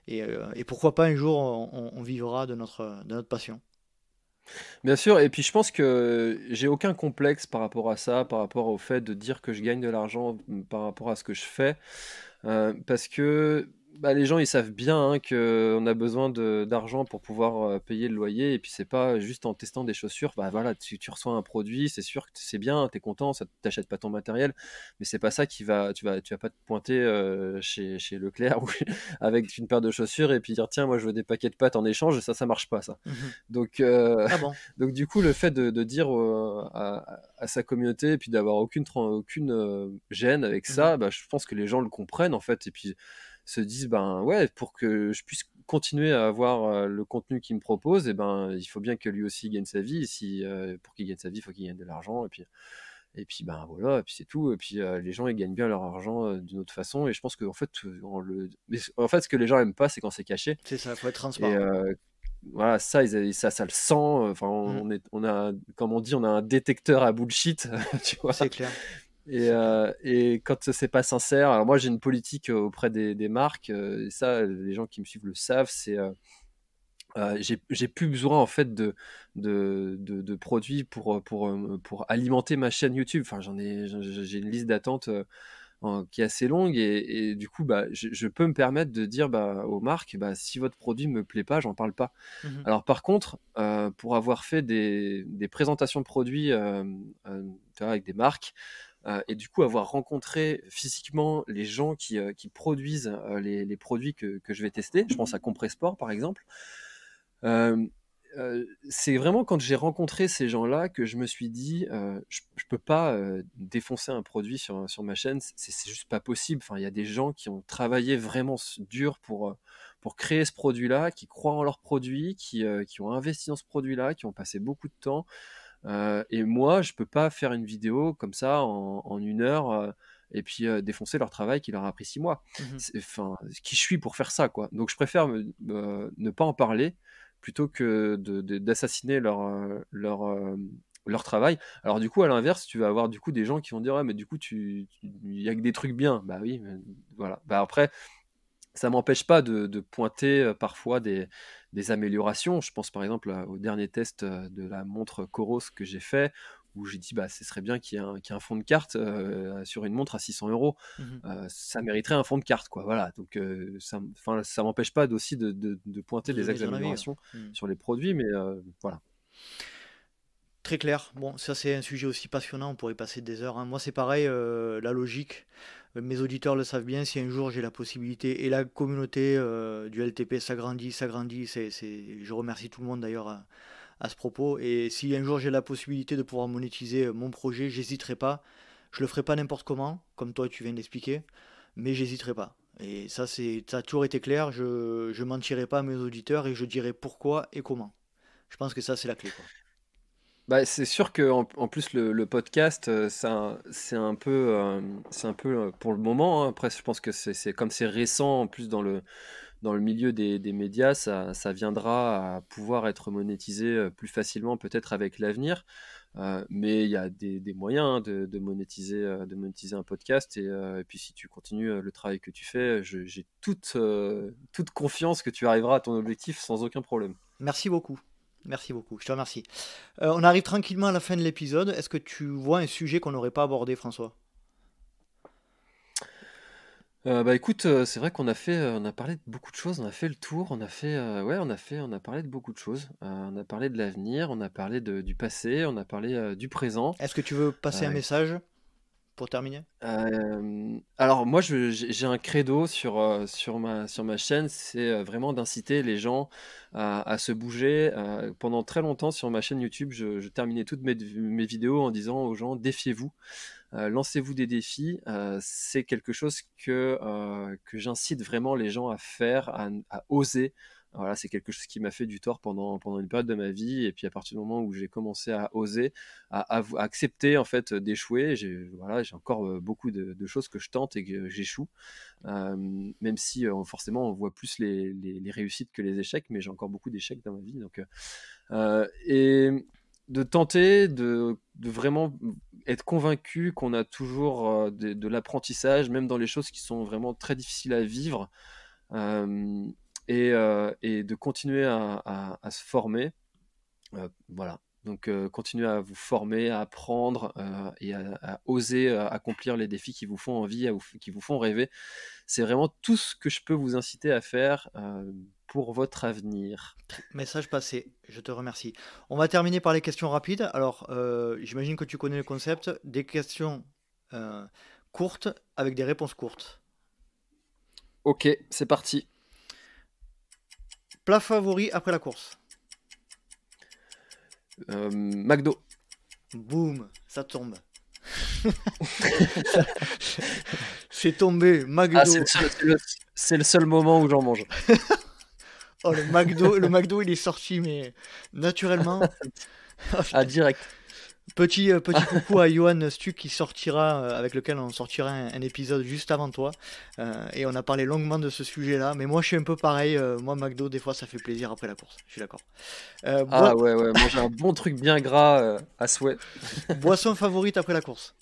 Et pourquoi pas un jour, on vivra de notre passion. Bien sûr, et puis je pense que j'ai aucun complexe par rapport à ça, par rapport au fait de dire que je gagne de l'argent par rapport à ce que je fais, parce que bah, les gens ils savent bien hein, qu'on a besoin d'argent pour pouvoir payer le loyer, et puis c'est pas juste en testant des chaussures, bah voilà, tu reçois un produit, c'est sûr que c'est bien, t'es content, ça t'achète pas ton matériel, mais c'est pas ça tu vas pas te pointer chez Leclerc ou avec une paire de chaussures et puis dire tiens moi je veux des paquets de pâtes en échange, ça marche pas ça. Mhm. Donc, Ah bon? donc du coup, le fait de dire à sa communauté et puis d'avoir aucune gêne avec Mhm. ça, bah, je pense que les gens le comprennent en fait et puis se disent ben ouais, pour que je puisse continuer à avoir le contenu qu'il me propose, et ben il faut bien que lui aussi gagne sa vie. Et si pour qu'il gagne sa vie, il faut qu'il gagne de l'argent et puis ben voilà, et puis c'est tout. Et puis les gens ils gagnent bien leur argent d'une autre façon. Et je pense que en fait, mais en fait, ce que les gens aiment pas, c'est quand c'est caché. C'est ça, il faut être Et transparent. voilà, ça le sent. Enfin, Mhm. on a, comme on dit, on a un détecteur à bullshit, tu vois. C'est clair. Et, C'est clair. et quand c'est pas sincère, alors moi j'ai une politique auprès des marques, et ça, les gens qui me suivent le savent, c'est j'ai plus besoin en fait de produits pour alimenter ma chaîne YouTube. Enfin, j'ai une liste d'attente qui est assez longue et du coup bah je peux me permettre de dire bah aux marques bah si votre produit me plaît pas j'en parle pas. Mhm. Alors par contre pour avoir fait des présentations de produits tu vois, avec des marques et du coup avoir rencontré physiquement les gens qui produisent les produits que je vais tester, je pense à Compressport par exemple. euh, c'est vraiment quand j'ai rencontré ces gens-là que je me suis dit, je peux pas défoncer un produit sur ma chaîne, c'est juste pas possible. Enfin, il y a des gens qui ont travaillé vraiment dur pour créer ce produit-là, qui croient en leur produit, qui ont investi dans ce produit-là, qui ont passé beaucoup de temps. Et moi, je peux pas faire une vidéo comme ça en 1 heure et puis défoncer leur travail qui leur a pris 6 mois. Mhm. Enfin, qui je suis pour faire ça, quoi. Donc je préfère ne pas en parler plutôt que d'assassiner leur travail. Alors du coup, à l'inverse, tu vas avoir du coup des gens qui vont dire ouais, mais du coup, il y a que des trucs bien. Bah oui, voilà. Bah après, ça m'empêche pas de pointer parfois des améliorations. Je pense par exemple au dernier test de la montre Coros que j'ai fait, où j'ai dit bah ce serait bien qu'il y ait un fond de carte sur une montre à 600 euros. Mhm. Ça mériterait un fond de carte, quoi. Voilà. Donc ça m'empêche pas aussi de pointer De des donner axes ton avis. d'amélioration Mhm. sur les produits, mais voilà. Très clair. Bon, ça c'est un sujet aussi passionnant, on pourrait passer des heures, hein. Moi c'est pareil, la logique. Mes auditeurs le savent bien, si un jour j'ai la possibilité et la communauté du LTP s'agrandit, je remercie tout le monde d'ailleurs à ce propos. Et si un jour j'ai la possibilité de pouvoir monétiser mon projet, j'hésiterai pas. Je le ferai pas n'importe comment, comme toi tu viens d'expliquer, mais j'hésiterai pas. Et ça a toujours été clair, je mentirai pas à mes auditeurs et je dirai pourquoi et comment. Je pense que ça c'est la clé, quoi. Bah, c'est sûr que en plus le podcast, c'est un peu pour le moment, hein. Après, je pense que c'est comme c'est récent en plus dans le milieu des médias, ça viendra à pouvoir être monétisé plus facilement peut-être avec l'avenir. Mais il y a des moyens hein, de monétiser un podcast. Et puis si tu continues le travail que tu fais, j'ai toute confiance que tu arriveras à ton objectif sans aucun problème. Merci beaucoup. Merci beaucoup, je te remercie. On arrive tranquillement à la fin de l'épisode. Est-ce que tu vois un sujet qu'on n'aurait pas abordé, François? Bah écoute, c'est vrai on a parlé de beaucoup de choses, on a fait le tour, ouais, on a parlé de beaucoup de choses. On a parlé de l'avenir, on a parlé du passé, on a parlé du présent. Est-ce que tu veux passer un Euh, message pour terminer? alors moi, j'ai un credo sur ma chaîne, c'est vraiment d'inciter les gens à se bouger. Pendant très longtemps sur ma chaîne YouTube, je terminais toutes mes vidéos en disant aux gens, défiez-vous. Lancez-vous des défis, c'est quelque chose que j'incite vraiment les gens à faire, à oser. Voilà, c'est quelque chose qui m'a fait du tort pendant une période de ma vie. Et puis à partir du moment où j'ai commencé à oser, à accepter en fait d'échouer, j'ai encore beaucoup de choses que je tente et que j'échoue. Même si forcément on voit plus les réussites que les échecs, mais j'ai encore beaucoup d'échecs dans ma vie. Et de tenter de vraiment être convaincu qu'on a toujours de l'apprentissage, même dans les choses qui sont vraiment très difficiles à vivre, euh, et de continuer à se former. Voilà. Donc, continuez à vous former, à apprendre et à oser accomplir les défis qui vous font envie, qui vous font rêver. C'est vraiment tout ce que je peux vous inciter à faire pour votre avenir. Message passé, je te remercie. On va terminer par les questions rapides. Alors, j'imagine que tu connais le concept, des questions euh, courtes avec des réponses courtes. Ok, c'est parti. Plat favori après la course. McDo. Boum, ça tombe. C'est tombé, Ah, McDo. c'est le seul moment où j'en mange. Oh, le McDo, il est sorti, mais naturellement. Oh, Ah, putain. direct. Petit coucou à Johan Stuck qui sortira, avec lequel on sortira un épisode juste avant toi. Et on a parlé longuement de ce sujet-là. Mais moi, je suis un peu pareil. Moi, McDo, des fois, ça fait plaisir après la course. Je suis d'accord. Ah ouais, manger un bon truc bien gras à souhait. Boisson favorite après la course.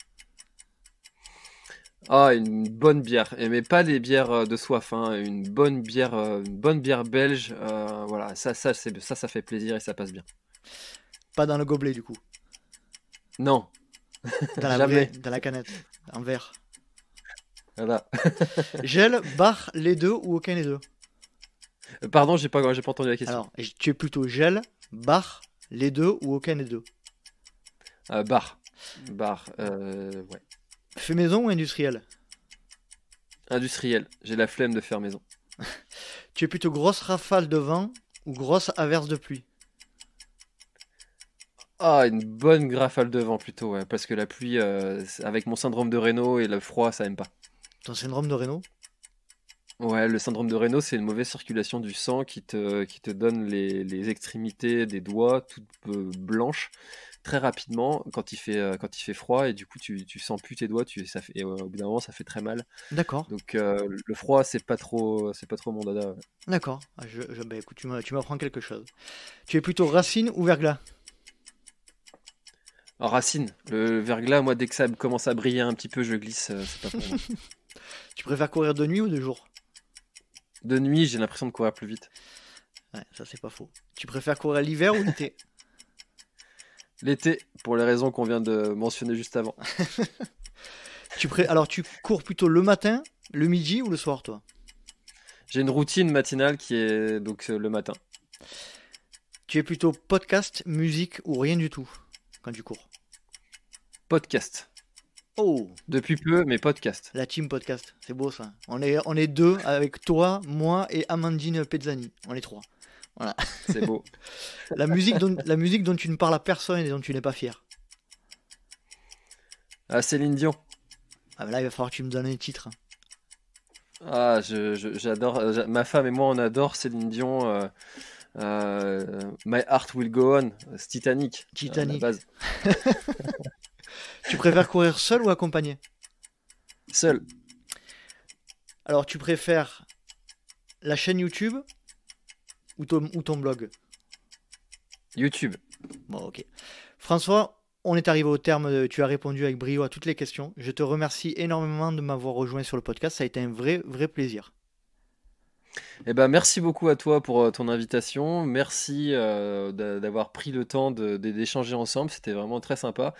Ah, une bonne bière. Mais pas des bières de soif, hein. Une bonne bière belge. Voilà, ça fait plaisir et ça passe bien. Pas dans le gobelet, du coup. Non, Dans la jamais. dans la canette. En verre. Voilà. Gel, bar, les deux ou aucun des deux? Pardon, j'ai pas entendu la question. Alors, tu es plutôt gel, bar, les deux ou aucun des deux? Bar. Ouais. Fait maison ou industriel? Industriel. J'ai la flemme de faire maison. Tu es plutôt grosse rafale de vent ou grosse averse de pluie? Ah, une bonne rafale de vent plutôt, ouais, parce que la pluie, avec mon syndrome de Raynaud et le froid, ça aime pas. Ton syndrome de Raynaud? Ouais, le syndrome de Raynaud, c'est une mauvaise circulation du sang qui te donne les extrémités des doigts toutes blanches très rapidement quand il fait froid et du coup tu sens plus tes doigts, et au bout d'un moment ça fait très mal. D'accord, Donc le froid c'est pas trop mon dada. Ouais. d'accord. Ah, bah, écoute, tu m'apprends quelque chose. Tu es plutôt racine ou verglas? En racine, le verglas, moi, dès que ça commence à briller un petit peu, je glisse, c'est pas pour moi. Tu préfères courir de nuit ou de jour? De nuit, j'ai l'impression de courir plus vite. Ouais, ça c'est pas faux. Tu préfères courir l'hiver ou l'été? L'été, pour les raisons qu'on vient de mentionner juste avant. Alors tu cours plutôt le matin, le midi ou le soir, toi? J'ai une routine matinale qui est donc le matin. Tu es plutôt podcast, musique ou rien du tout quand tu cours? Podcast. Oh, Depuis peu, mais podcast. la team podcast, c'est beau ça. On est deux avec toi, moi et Amandine Pezzani. On est trois. Voilà. C'est beau. La musique dont tu ne parles à personne et dont tu n'es pas fier. Ah, Céline Dion. Ah, ben là, il va falloir que tu me donnes un titre. Ah, j'adore. Ma femme et moi, on adore Céline Dion. My Heart Will Go On. C'est Titanic. À la Titanic. base. Tu préfères courir seul ou accompagné? Seul. Alors, tu préfères la chaîne YouTube ou ton blog? YouTube. Bon, ok. François, on est arrivé au terme. Tu as répondu avec brio à toutes les questions. Je te remercie énormément de m'avoir rejoint sur le podcast. Ça a été un vrai plaisir. Eh ben, merci beaucoup à toi pour ton invitation. Merci d'avoir pris le temps d'échanger ensemble. C'était vraiment très sympa.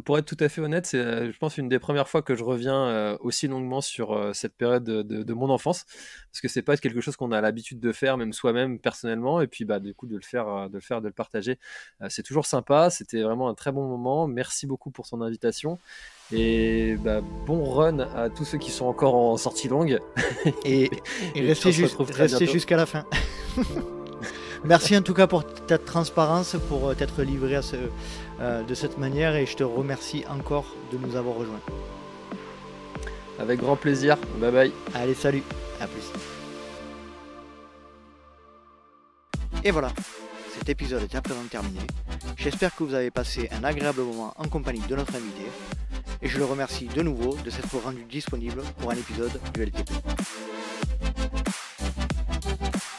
Pour être tout à fait honnête, c'est, je pense, une des premières fois que je reviens aussi longuement sur cette période de mon enfance. Parce que c'est pas quelque chose qu'on a l'habitude de faire, même soi-même, personnellement. Et puis, bah, du coup, de le partager, c'est toujours sympa. C'était vraiment un très bon moment. Merci beaucoup pour ton invitation. Et bah, bon run à tous ceux qui sont encore en sortie longue. Et restez jusqu'à la fin. Merci en tout cas pour ta transparence, pour t'être livré de cette manière, et je te remercie encore de nous avoir rejoints. Avec grand plaisir. Bye bye. Allez, salut. À plus. Et voilà. Cet épisode est à présent terminé. J'espère que vous avez passé un agréable moment en compagnie de notre invité. Et je le remercie de nouveau de s'être rendu disponible pour un épisode du LTP.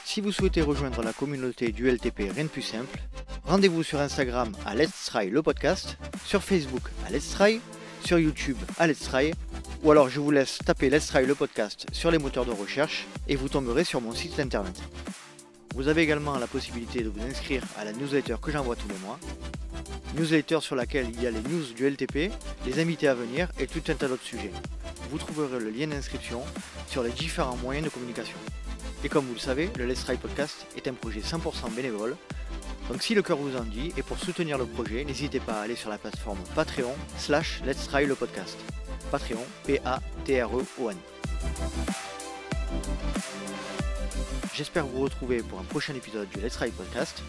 Si vous souhaitez rejoindre la communauté du LTP, rien de plus simple, rendez-vous sur Instagram à Let's Try le podcast, sur Facebook à Let's Try, sur YouTube à Let's Try, ou alors je vous laisse taper Let's Try le podcast sur les moteurs de recherche et vous tomberez sur mon site internet. Vous avez également la possibilité de vous inscrire à la newsletter que j'envoie tous les mois. Newsletter sur laquelle il y a les news du LTP, les invités à venir et tout un tas d'autres sujets. Vous trouverez le lien d'inscription sur les différents moyens de communication. Et comme vous le savez, le Let's Try Podcast est un projet 100% bénévole. Donc si le cœur vous en dit, et pour soutenir le projet, n'hésitez pas à aller sur la plateforme Patreon/Let's Try le podcast. Patreon, Patreon. J'espère vous retrouver pour un prochain épisode du Let's Try Podcast.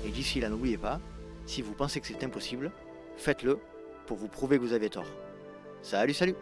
Et d'ici là, n'oubliez pas, si vous pensez que c'est impossible, faites-le pour vous prouver que vous avez tort. Salut!